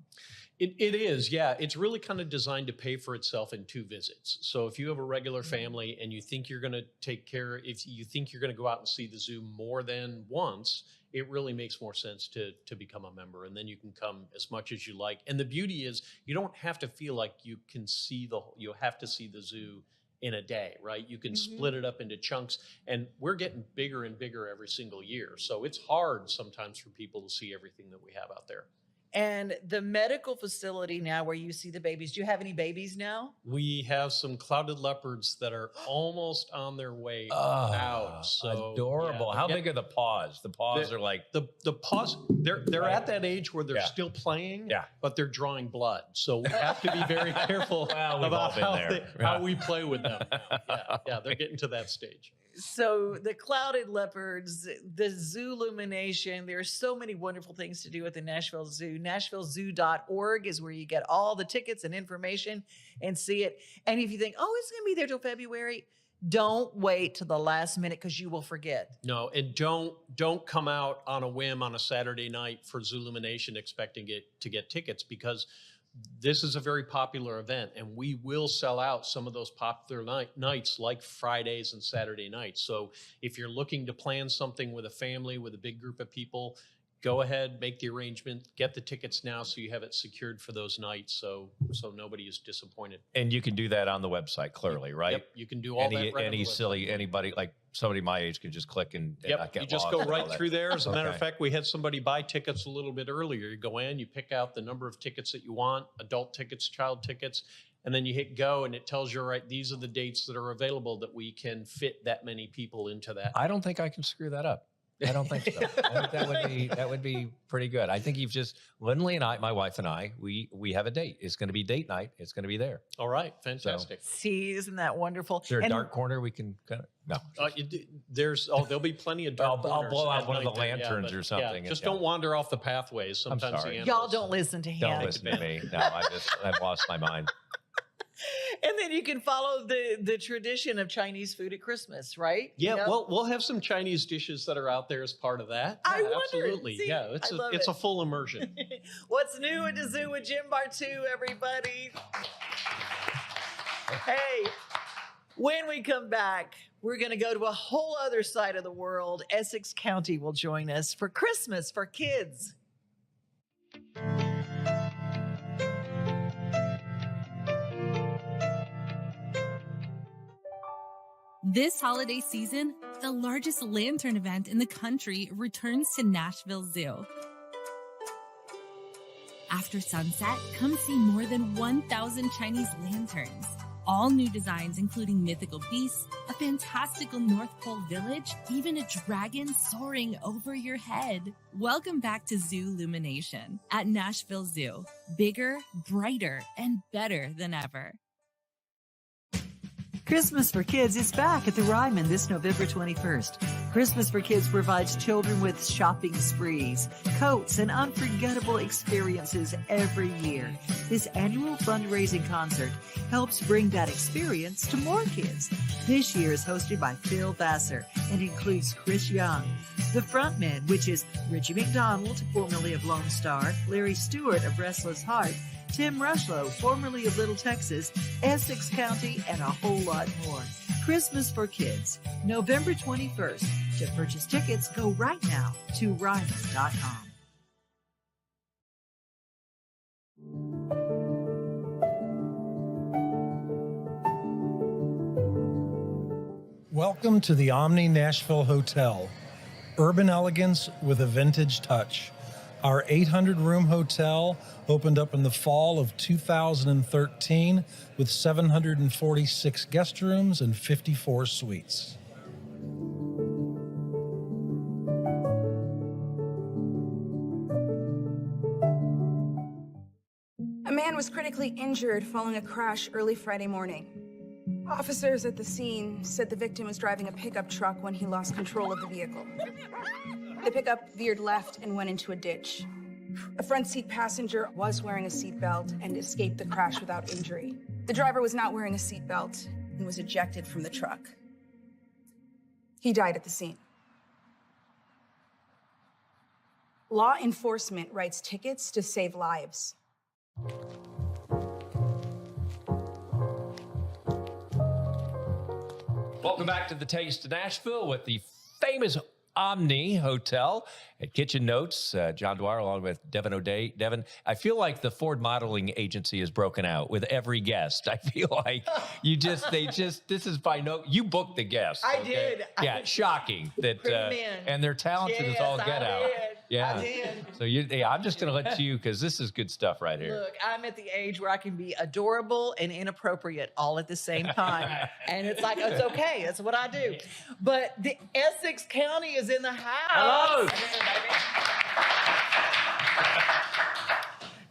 It is, yeah. It's really kind of designed to pay for itself in 2 visits. So if you have a regular family and you think you're going to if you think you're going to go out and see the zoo more than once, it really makes more sense to become a member, and then you can come as much as you like. And the beauty is, you don't have to feel like you have to see the zoo in a day, right? You can split it up into chunks, and we're getting bigger and bigger every single year. So it's hard sometimes for people to see everything that we have out there. And the medical facility now where you see the babies, do you have any babies now? We have some clouded leopards that are almost on their way out. So Adorable. yeah, How big are the paws? The paws are like the paws. They're at that age where they're still playing, but they're drawing blood. So we have to be very careful about how we play with them. Yeah, they're getting to that stage. So the clouded leopards, the zoo illumination, there's so many wonderful things to do at the Nashville Zoo. NashvilleZoo.org is where you get all the tickets and information and see it. And if you think, oh, it's going to be there till February, don't wait till the last minute because you will forget. No, and don't come out on a whim on a Saturday night for Zoo Illumination expecting to get tickets, because this is a very popular event, and we will sell out some of those popular nights like Fridays and Saturday nights. So if you're looking to plan something with a family, with a big group of people, go ahead, make the arrangement, get the tickets now so you have it secured for those nights, so nobody is disappointed. And you can do that on the website, clearly, right? Yep, you can do all that right on the website. Anybody, like somebody my age can just click and not get you just lost go and right all that. through there. As a matter of fact, we had somebody buy tickets a little bit earlier. You go in, you pick out the number of tickets that you want, adult tickets, child tickets, and then you hit go, and it tells you, all right, these are the dates that are available that we can fit that many people into that. I don't think I can screw that up. I don't think so. I think that would be pretty good. I think you've just, Lindley and I, my wife and I, we have a date. It's going to be date night. It's going to be there. All right, fantastic. See, isn't that wonderful? Is there a dark corner we can kind of, no. There'll be plenty of dark corners. I'll blow out at one of the night, lanterns or something. Yeah, just don't wander off the pathways. Sometimes sorry. the Y'all don't listen to him. Don't listen to me. No, I've lost my mind. And then you can follow the tradition of Chinese food at Christmas, right? Yeah, well, we'll have some Chinese dishes that are out there as part of that. I wondered. Absolutely. See, Yeah, it's a full immersion. What's new at the zoo with Jim Bartu, everybody? Hey, when we come back, we're going to go to a whole other side of the world. Essex County will join us for Christmas for kids. This holiday season, the largest lantern event in the country returns to Nashville Zoo. After sunset, come see more than 1,000 Chinese lanterns. All new designs including mythical beasts, a fantastical North Pole village, even a dragon soaring over your head. Welcome back to Zoo Illumination at Nashville Zoo. Bigger, brighter, and better than ever. Christmas for Kids is back at the Ryman this November 21st. Christmas for Kids provides children with shopping sprees, coats, and unforgettable experiences every year. This annual fundraising concert helps bring that experience to more kids. This year is hosted by Phil Vassar and includes Chris Young, the frontman, which is Richie McDonald, formerly of Lone Star, Larry Stewart of Restless Heart, Tim Rushlow, formerly of Little Texas, Essex County, and a whole lot more. Christmas for Kids, November 21st. To purchase tickets, go right now to Ryman.com. Welcome to the Omni Nashville Hotel. Urban elegance with a vintage touch. Our 800-room hotel opened up in the fall of 2013 with 746 guest rooms and 54 suites. was critically injured following a crash early Friday morning. Officers at the scene said the victim was driving a pickup truck when he lost control of the vehicle. The pickup veered left and went into a ditch. A front seat passenger was wearing a seatbelt and escaped the crash without injury. The driver was not wearing a seatbelt and was ejected from the truck. He died at the scene. Law enforcement writes tickets to save lives. Welcome back to the Taste of Nashville with the famous Omni Hotel at Kitchen Notes. John Dwyer along with Devon O'Day. Devon, I feel like the Ford modeling agency is broken out with every guest. I feel like this is by no, you booked the guests. I okay? did. Yeah, shocking that, and they're talented as all get out. Yeah. I did. So I'm just going to let you, because this is good stuff right here. Look, I'm at the age where I can be adorable and inappropriate all at the same time. And it's like, it's okay. That's what I do. But the Essex County is in the house. Hello.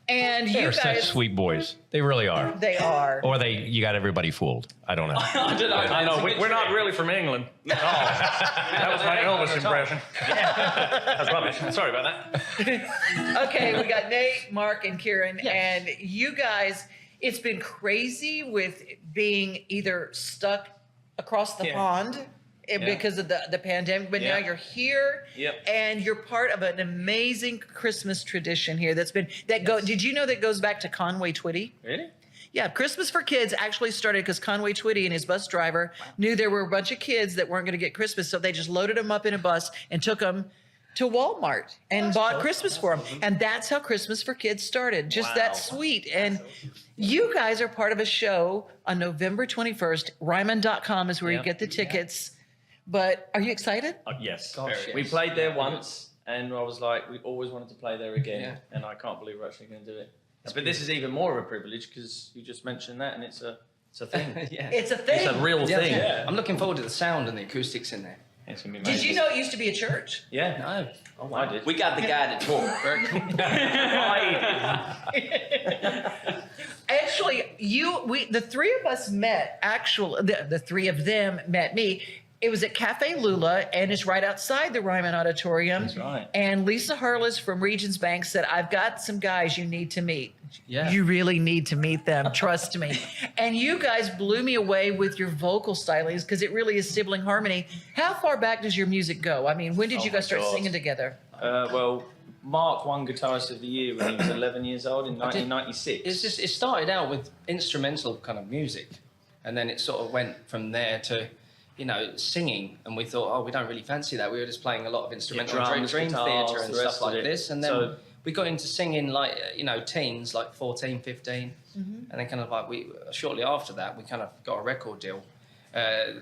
And They're you guys, such sweet boys. They really are. They are. Or you got everybody fooled. I don't know. I know. We're not really from England. No. That was my Elvis impression. That's rubbish. Sorry about that. Okay, we got Nate, Mark, and Kieran. And you guys, it's been crazy with being either stuck across the pond because of the pandemic, but now you're here and you're part of an amazing Christmas tradition here did you know that goes back to Conway Twitty? Really? Yeah, Christmas for Kids actually started because Conway Twitty and his bus driver knew there were a bunch of kids that weren't going to get Christmas, so they just loaded them up in a bus and took them to Walmart and bought Christmas for them. And that's how Christmas for Kids started. Just that sweet. And you guys are part of a show on November 21st. Ryman.com is where you get the tickets. But are you excited? Yes. We played there once, and I was like, we always wanted to play there again, and I can't believe we're actually going to do it. But this is even more of a privilege because you just mentioned that, and it's a thing. It's a thing. It's a real thing. Yeah. I'm looking forward to the sound and the acoustics in there. It's gonna be amazing. Did you know it used to be a church? Yeah. No. Oh, I did. We got the guy that talked. Very cool. Actually, the three of us met. The three of them met me. It was at Cafe Lula, and it's right outside the Ryman Auditorium. That's right. And Lisa Harless from Regions Bank said, I've got some guys you need to meet. Yeah. You really need to meet them. Trust me. And you guys blew me away with your vocal stylings because it really is sibling harmony. How far back does your music go? I mean, when did you guys start singing together? Well, Mark won Guitarist of the Year when he was 11 years old in 1996. It started out with instrumental kind of music, and then it sort of went from there to, singing, and we thought, we don't really fancy that. We were just playing a lot of instrumental drums, dream guitars, theatre and the rest stuff like of it. this, and then we got into singing like, teens, like 14, 15, and then kind of like shortly after that, we kind of got a record deal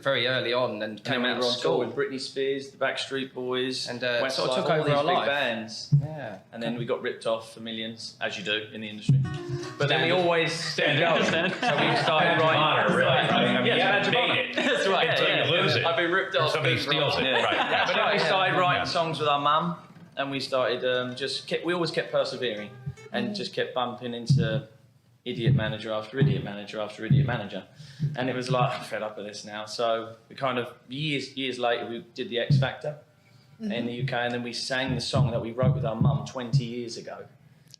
very early on and came out of school with Britney Spears, the Backstreet Boys, and Westlife, sort of took all over these our big life. bands. Yeah. And then we got ripped off for millions, as you do in the industry. But then we always stand up. So we started writing. Honor, really. I mean, you haven't made it. That's right. Until you lose it. I've been ripped off. Somebody steals it. Yeah. Right. But then we started writing songs with our mum, and we started we always kept persevering, and just kept bumping into idiot manager after idiot manager after idiot manager. And it was like, I'm fed up with this now. So we kind of, years later, we did the X Factor in the UK, and then we sang the song that we wrote with our mum 20 years ago.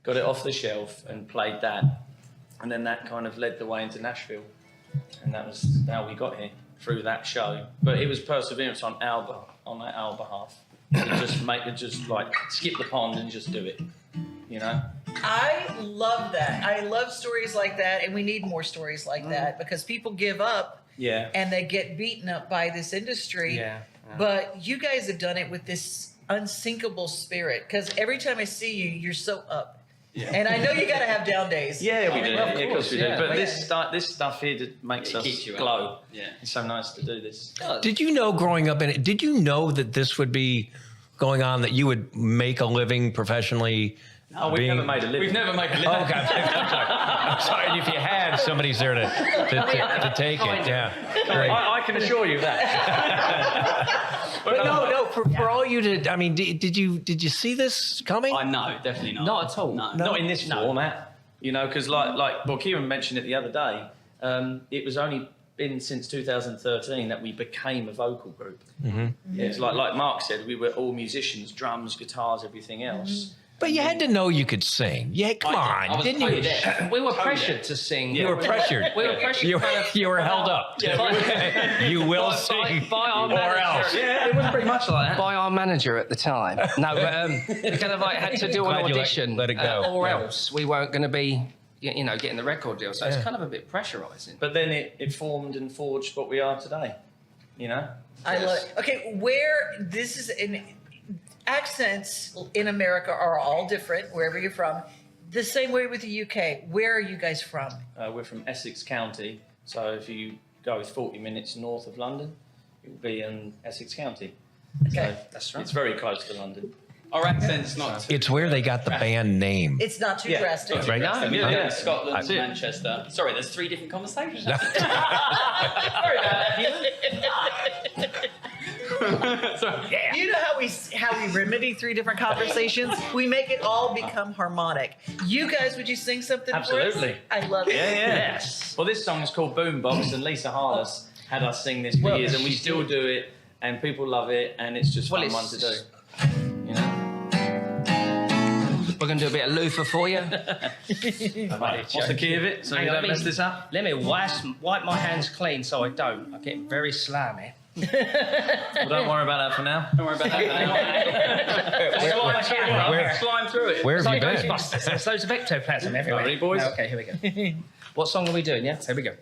Got it off the shelf and played that. And then that kind of led the way into Nashville. And that was how we got here, through that show. But it was perseverance on our behalf. Just like skip the pond and just do it, I love that. I love stories like that, and we need more stories like that because people give up and they get beaten up by this industry. Yeah. But you guys have done it with this unsinkable spirit because every time I see you, you're so up. Yeah. And I know you got to have down days. Yeah, we do. Of course we do. yeah. But this stuff here that makes us keeps you glow. up. Yeah. It's so nice to do this. Did you know growing up in it, did you know that this would be going on, that you would make a living professionally? Oh, we've never made a living. We've never made a living. Oh, okay. I'm sorry. I'm sorry. And if you had, somebody's there to take it. Yeah. Great. I can assure you that. But no, for all you to, I mean, did you see this coming? No, definitely not. Not at all. No. Not in this format. You know, because well, Kieran mentioned it the other day. It was only been since 2013 that we became a vocal group. Mm-hmm. It's like Mark said, we were all musicians, drums, guitars, everything else. But you had to know you could sing. Yeah, come on, didn't you? We were pressured to sing. You were pressured. We were pressured. You were held up. You will sing by our or manager. else. Yeah, it was pretty much like that. By our manager at the time. No, we kind of like had to do an audition. Let it go. Or else we weren't going to be, you know, getting the record deal. So it's kind of a bit pressurising. But then it formed and forged what we are today. You know. I love it. Okay, accents in America are all different wherever you're from. The same way with the UK. Where are you guys from? We're from Essex County. So if you go 40 minutes north of London, you'll be in Essex County. Okay, so that's right. It's very close to London. Our accent's not too It's where they got the band name. It's not too drastic. Right? Yeah, Scotland, That's it. Manchester. Sorry, there's 3 different conversations. Sorry about that. Yeah. You know how we remedy 3 different conversations? We make it all become harmonic. You guys, would you sing something Absolutely. for us? I love it. Yeah. Yes. Well, this song is called Boombox, and Lisa Harless had us sing this for years, and we still do it, and people love it, and it's just fun one to do. You know. We're going to do a bit of Luther for you. What's the key of it? So you don't mess this up? Let me wipe my hands clean so I don't. I get very slimy. Well, don't worry about that for now. Don't worry about that for now. Slime through it. Where have you been? There's loads of ectoplasm everywhere. Ready, boys? Okay, here we go. What song are we doing? Yeah, here we go.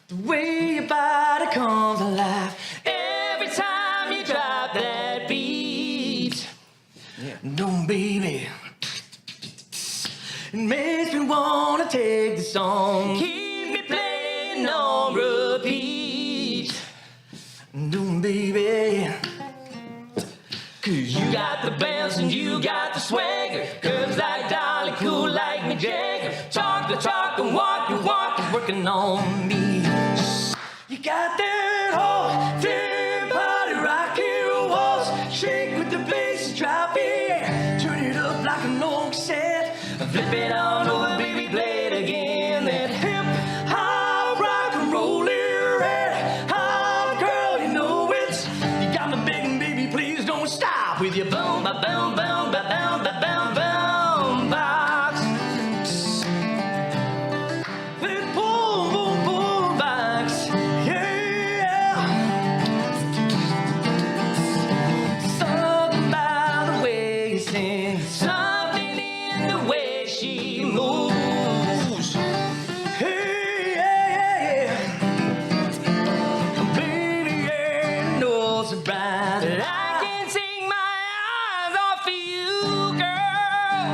The way your body comes alive every time you drop that beat. No, baby. It makes me wanna take the song, keep me playing on repeat. No, baby. 'Cause you got the bounce and you got the swagger. Curves like Dolly, cool like Mick Jagger. Talk the talk and walk the walk is working on me. You got that whole damn body rocking walls. Shake with the bass and drop it. Turn it up like an old cassette. Flip it on over, baby, play it again. That hip hop rock and roll red hop, girl, you know it. You got me begging, baby, please don't stop with your boom, ba boom, boom, ba boom, ba boom, boom box. With boom, boom, boom box, yeah. Something about the way you sing, something in the way she moves. Hey, yeah. Baby, yeah, no surprise that I can't take my eyes off of you, girl.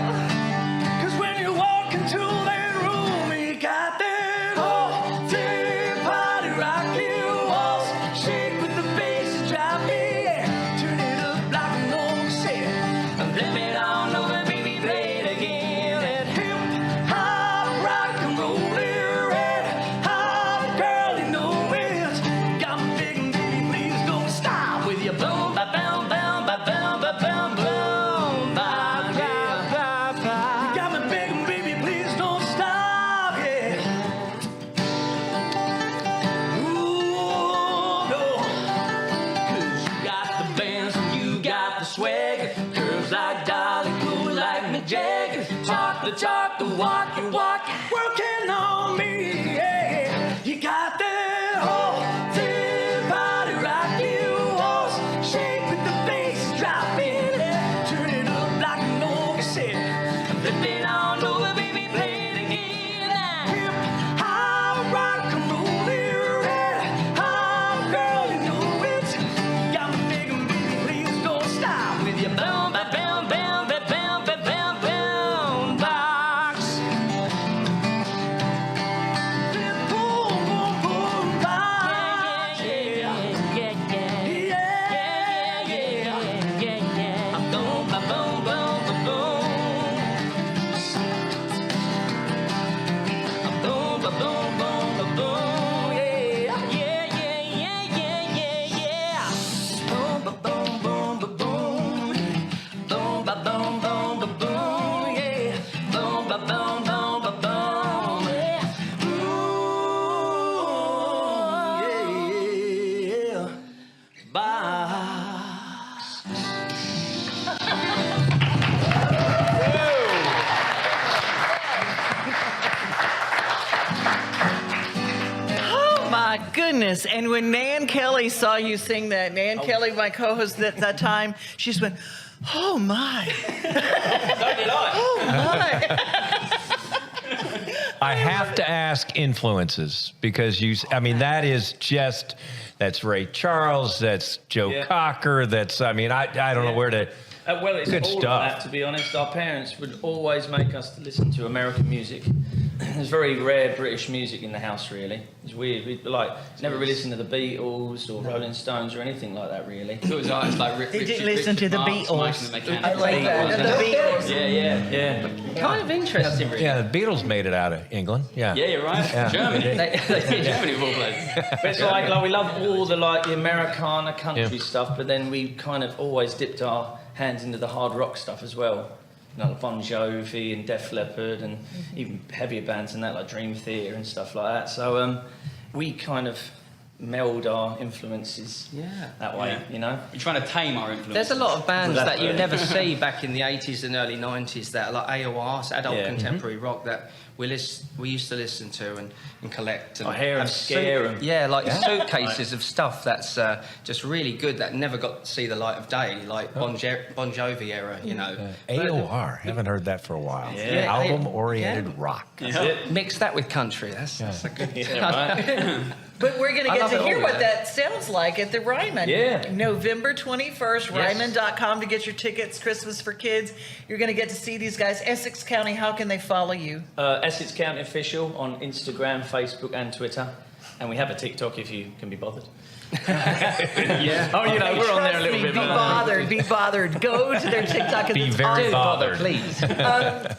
'Cause when you walk into that room, you got that whole damn party rocking walls. Shake with the bass and drop it. Turn it up like an old cassette. Flip it on over, baby, play it again. That hip hop rock and roll red hop, girl, you know it. Got me begging, baby, please don't stop with your boom, ba boom, boom, ba boom, ba boom, boom, ba ba ba. You got me begging, baby, please don't stop, yeah. Ooh, no. 'Cause you got the bounce and you got the swagger. Curves like Dolly, cool like Mick Jagger. Talk the walk you walk, working on me, yeah. You got that whole damn body rocking walls. Shake with the bass, drop it, turn it up like an old cassette. Flip it on over, baby, play it again. That hip hop rock and roll red hop, girl, you know it. Got me begging, baby, please don't stop with your boom, ba boom, boom, ba boom, ba boom, boom box. goodness. And when Nan Kelly saw you sing that, Nan Kelly, my co-host at that time, she just went, oh my. Oh my. I have to ask influences because that's Ray Charles, that's Joe Cocker, I don't know where to. Well, it's good all stuff. of that, to be honest. Our parents would always make us listen to American music. There's very rare British music in the house, really. It's weird. We never really listened to the Beatles or Rolling Stones or anything like that, really. It was like They didn't listen to the Beatles. I like that. The Beatles. Yeah. Kind of interesting, really. Yeah, the Beatles made it out of England. Yeah. Yeah, you're right. Yeah. Germany. Germany of all places. But it's like we love all the the Americana country stuff, but then we kind of always dipped our hands into the hard rock stuff as well. Like Bon Jovi and Def Leppard and even heavier bands and that, like Dream Theater and stuff like that. So we kind of meld our influences that way, you know? You're trying to tame our influences. There's a lot of bands that you never see back in the 80s and early 90s that are like AOR, adult contemporary rock, that we used to listen to and collect. And Hair and Scare. Suitcases of stuff that's just really good that never got to see the light of day, like Bon Jovi era, you know. AOR, haven't heard that for a while. Yeah. Album-oriented rock. Mix that with country, that's a good... But we're going to I get love to it hear all, what yeah. that sounds like at the Ryman. Yeah. November 21st, Ryman.com to get your tickets, Christmas for Kids. You're going to get to see these guys. Essex County, how can they follow you? Essex County Official on Instagram, Facebook and Twitter. And we have a TikTok if you can be bothered. Oh, you know, we're on there a little bit. Be bothered. Go to their TikTok. Be very bothered. Please.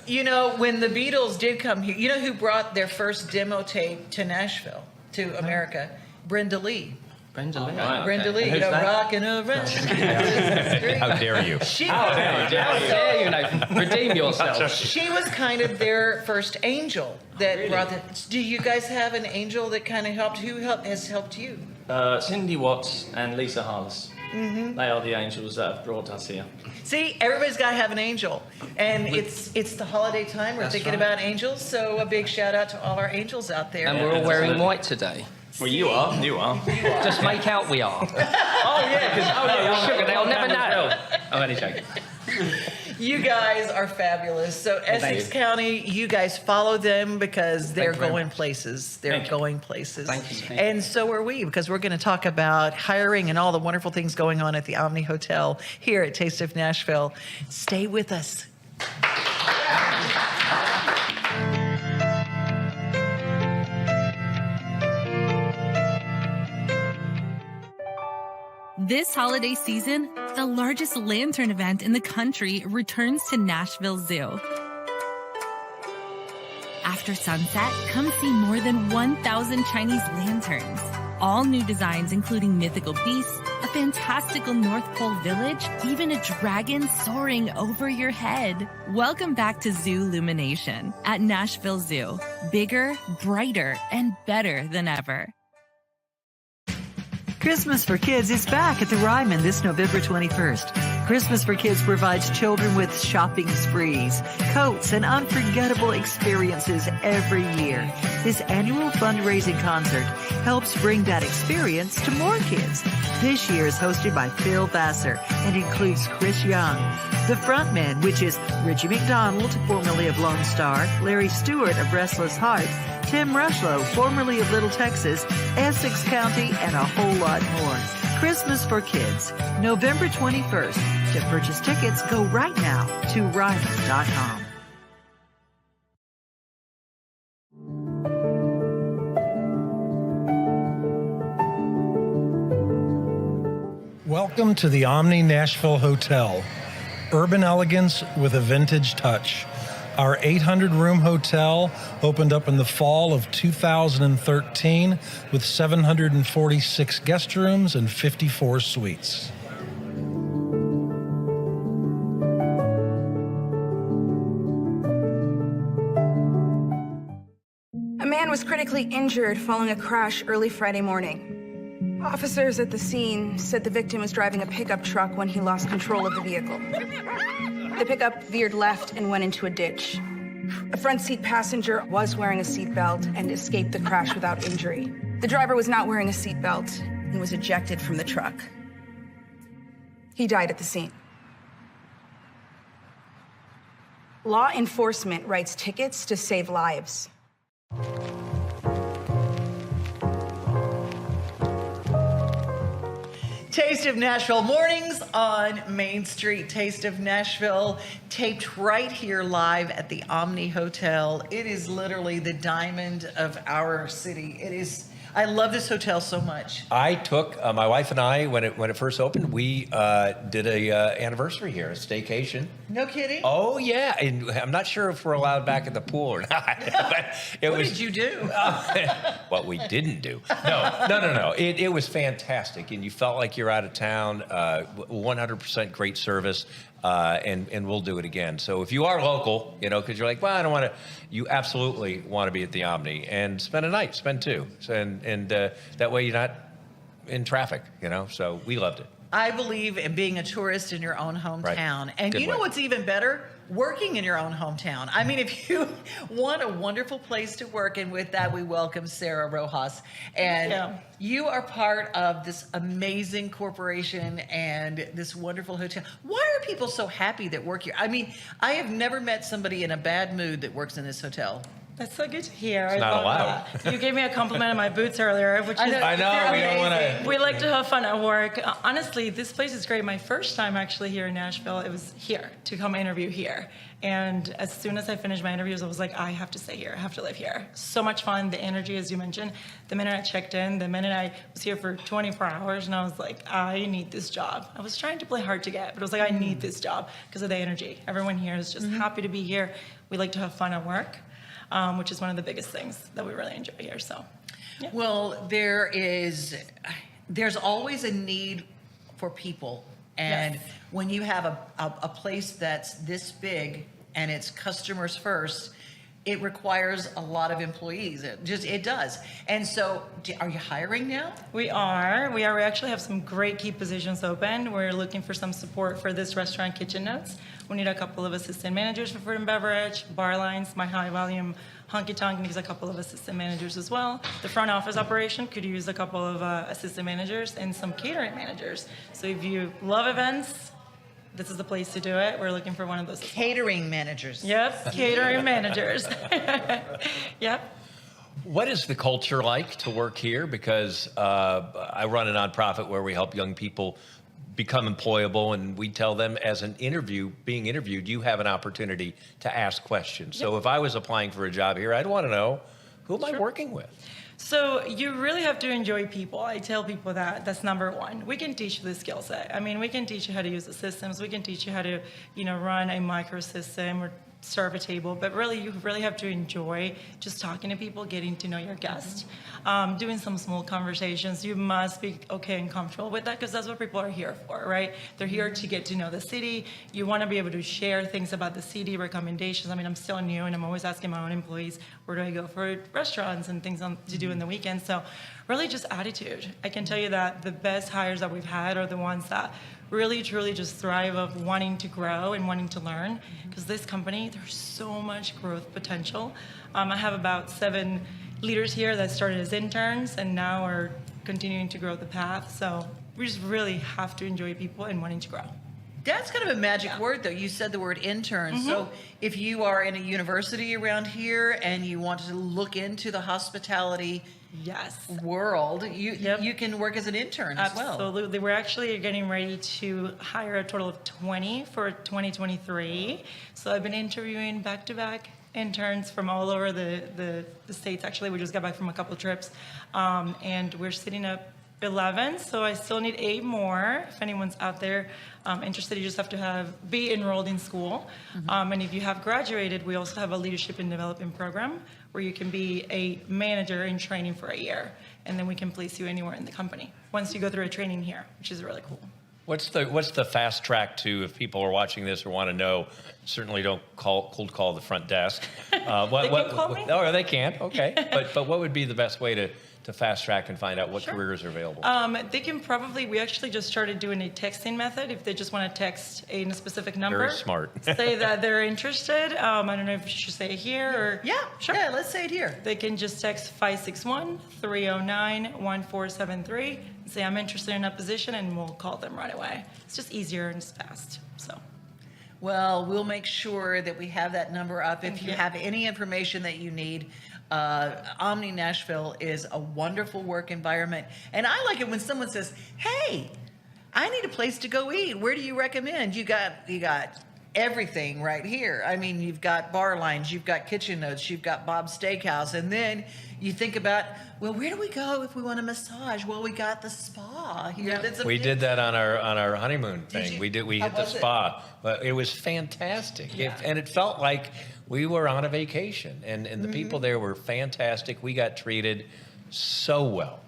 You know, when the Beatles did come here, you know who brought their first demo tape to Nashville, to America? Brenda Lee. Brenda Lee. Brenda Lee, you know, rocking around. How dare you? How dare you, Nathan? Redeem yourself. She was kind of their first angel that brought the. Do you guys have an angel that kind of helped? Who has helped you? Cindy Watts and Lisa Harless. They are the angels that have brought us here. See, everybody's got to have an angel, and it's the holiday time. We're thinking about angels, so a big shout out to all our angels out there. And we're all wearing white today. Well, you are. Just make out we are. Sugar, they'll never know. I'm only joking. You guys are fabulous. So Essex County, you guys follow them because they're going places. They're going places. Thank you. And so are we, because we're going to talk about hiring and all the wonderful things going on at the Omni Hotel here at Taste of Nashville. Stay with us. This holiday season, the largest lantern event in the country returns to Nashville Zoo. After sunset, come see more than 1,000 Chinese lanterns. All new designs including mythical beasts, a fantastical North Pole village, even a dragon soaring over your head. Welcome back to Zoo Illumination at Nashville Zoo. Bigger, brighter, and better than ever. Christmas for Kids is back at the Ryman this November 21st. Christmas for Kids provides children with shopping sprees, coats, and unforgettable experiences every year. This annual fundraising concert helps bring that experience to more kids. This year is hosted by Phil Vassar and includes Chris Young. The frontmen, which is Richie McDonald, formerly of Lone Star, Larry Stewart of Restless Heart, Tim Rushlow, formerly of Little Texas, Essex County, and a whole lot more. Christmas for Kids, November 21st. To purchase tickets, go right now to Ryman.com. Welcome to the Omni Nashville Hotel. Urban elegance with a vintage touch. Our 800-room hotel opened up in the fall of 2013 with 746 guest rooms and 54 suites. A man was critically injured following a crash early Friday morning. Officers at the scene said the victim was driving a pickup truck when he lost control of the vehicle. The pickup veered left and went into a ditch. A front seat passenger was wearing a seatbelt and escaped the crash without injury. The driver was not wearing a seatbelt and was ejected from the truck. He died at the scene. Law enforcement writes tickets to save lives. Taste of Nashville mornings on Main Street. Taste of Nashville taped right here live at the Omni Hotel. It is literally the diamond of our city. It is. I love this hotel so much. I took my wife and I when it first opened. We did a anniversary here, a staycation. No kidding. Oh yeah, and I'm not sure if we're allowed back at the pool or not. But What did you do? What we didn't do. No. It was fantastic, and you felt like you're out of town. 100% great service. And we'll do it again. So if you are local, because you're like, well, I don't want to, you absolutely want to be at the Omni and spend a night, spend two. And that way you're not in traffic, so we loved it. I believe in being a tourist in your own hometown. Right. And Good you know way. what's even better? Working in your own hometown. I mean, if you want a wonderful place to work, and with that, we welcome Sarah Rojas. And you are part of this amazing corporation and this wonderful hotel. Why are people so happy that work here? I mean, I have never met somebody in a bad mood that works in this hotel. That's so good to hear. It's not allowed. You gave me a compliment on my boots earlier, which is I know. We don't want to. We like to have fun at work. Honestly, this place is great. My first time actually here in Nashville, it was here to come interview here. And as soon as I finished my interviews, I was like, I have to stay here. I have to live here. So much fun. The energy, as you mentioned, the minute I checked in, the minute I was here for 24 hours, and I was like, I need this job. I was trying to play hard to get, but I was like, I need this job because of the energy. Everyone here is just happy to be here. We like to have fun at work. Which is one of the biggest things that we really enjoy here. So, yeah. Well, there's always a need for people, and when you have a place that's this big and it's customers first, it requires a lot of employees. It does. And so, are you hiring now? We are. We actually have some great key positions open. We're looking for some support for this restaurant kitchen notes. We need a couple of assistant managers for food and beverage, bar lines, my high volume honky tonk needs a couple of assistant managers as well. The front office operation could use a couple of assistant managers and some catering managers. So if you love events, this is the place to do it. We're looking for one of those. Catering managers. Yep, catering managers. Yep. What is the culture like to work here? Because I run a nonprofit where we help young people become employable, and we tell them as being interviewed, you have an opportunity to ask questions. Yep. So if I was applying for a job here, I'd want to know, who am I working with? So you really have to enjoy people. I tell people that's number one. We can teach you the skill set. I mean, we can teach you how to use the systems. We can teach you how to, run a microsystem or serve a table, but really you really have to enjoy just talking to people, getting to know your guests, doing some small conversations. You must be okay and comfortable with that because that's what people are here for, right? They're here to get to know the city. You want to be able to share things about the city, recommendations. I mean, I'm still new and I'm always asking my own employees, where do I go for restaurants and things to do in the weekend? So really just attitude. I can tell you that the best hires that we've had are the ones that really, truly just thrive of wanting to grow and wanting to learn. Because this company, there's so much growth potential. I have about 7 leaders here that started as interns and now are continuing to grow the path. So we just really have to enjoy people and wanting to grow. That's kind of a magic word, though. You said the word intern. So if you are in a university around here and you want to look into the hospitality world, you can work as an intern as well. Absolutely. We're actually getting ready to hire a total of 20 for 2023. So I've been interviewing back-to-back interns from all over the states. Actually, we just got back from a couple of trips. And we're sitting up 11, so I still need 8 more. If anyone's out there interested, you just have to be enrolled in school. And if you have graduated, we also have a leadership and development program where you can be a manager in training for a year, and then we can place you anywhere in the company once you go through a training here, which is really cool. What's the fast track to, if people are watching this or want to know? Certainly don't cold call the front desk. They can call me? No, they can't. Okay, but what would be the best way to fast track and find out what careers are available? They can probably, we actually just started doing a texting method. If they just want to text a specific number. Very smart. Say that they're interested. I don't know if you should say it here or. Yeah, sure. Yeah, let's say it here. They can just text 561-309-1473 and say, I'm interested in a position, and we'll call them right away. It's just easier and it's fast, so. Well, we'll make sure that we have that number up. If you have any information that you need, Omni Nashville is a wonderful work environment. And I like it when someone says, hey, I need a place to go eat. Where do you recommend? You got everything right here. I mean, you've got bar lines, you've got kitchen notes, you've got Bob's Steakhouse. And then you think about, well, where do we go if we want a massage? Well, we got the spa here. That's We did that on our honeymoon thing. We How hit the was it? spa, but it was fantastic. And it felt like we were on a vacation, and the people there were fantastic. We got treated so well.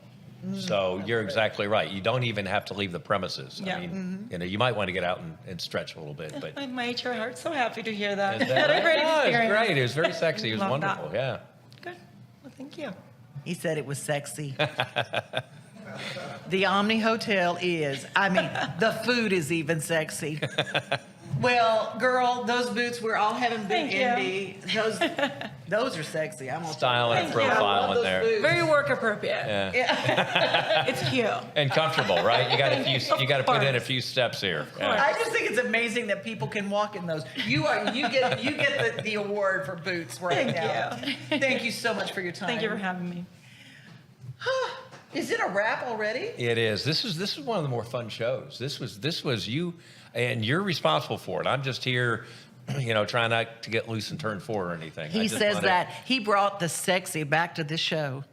So you're exactly right. You don't even have to leave the premises. Yeah. I mean, you might want to get out and stretch a little bit, but My HR heart's so happy to hear that. is that Had a right? great No, it was experience. great. It was very sexy. It was Love that. wonderful. Yeah. Well, thank you. He said it was sexy. The Omni Hotel is. I mean, the food is even sexy. Well, girl, those boots, we're all having big envy. Those are sexy. I'm gonna Style and Thank you. I profile love in those there. boots. Very work appropriate. Yeah. It's cute. And comfortable, right? You got to put in a few steps here. Yeah. I just think it's amazing that people can walk in those. You get the award for boots right Thank now. you. Thank you so much for your time. Thank you for having me. Is it a wrap already? It is. This is one of the more fun shows. This was you, and you're responsible for it. I'm just here, trying not to get loose and turn four or anything. He says that he brought the sexy back to the show.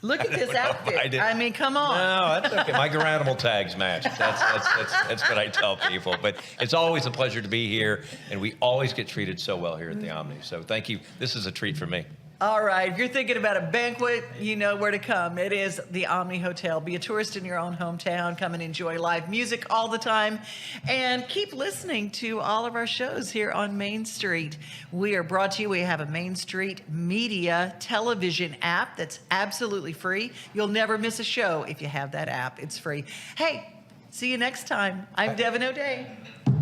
Look at this outfit. I mean, come on. No, that's okay. My animal tags match. That's what I tell people. But it's always a pleasure to be here, and we always get treated so well here at the Omni. So thank you. This is a treat for me. All right, if you're thinking about a banquet, you know where to come. It is the Omni Hotel. Be a tourist in your own hometown. Come and enjoy live music all the time. And keep listening to all of our shows here on Main Street. We are brought to you. We have a Main Street Media television app that's absolutely free. You'll never miss a show if you have that app. It's free. Hey, see you next time. I'm Devon O'Day.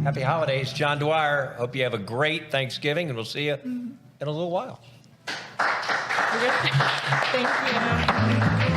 Happy holidays, John Dwyer. Hope you have a great Thanksgiving, and we'll see you in a little while. Thank you.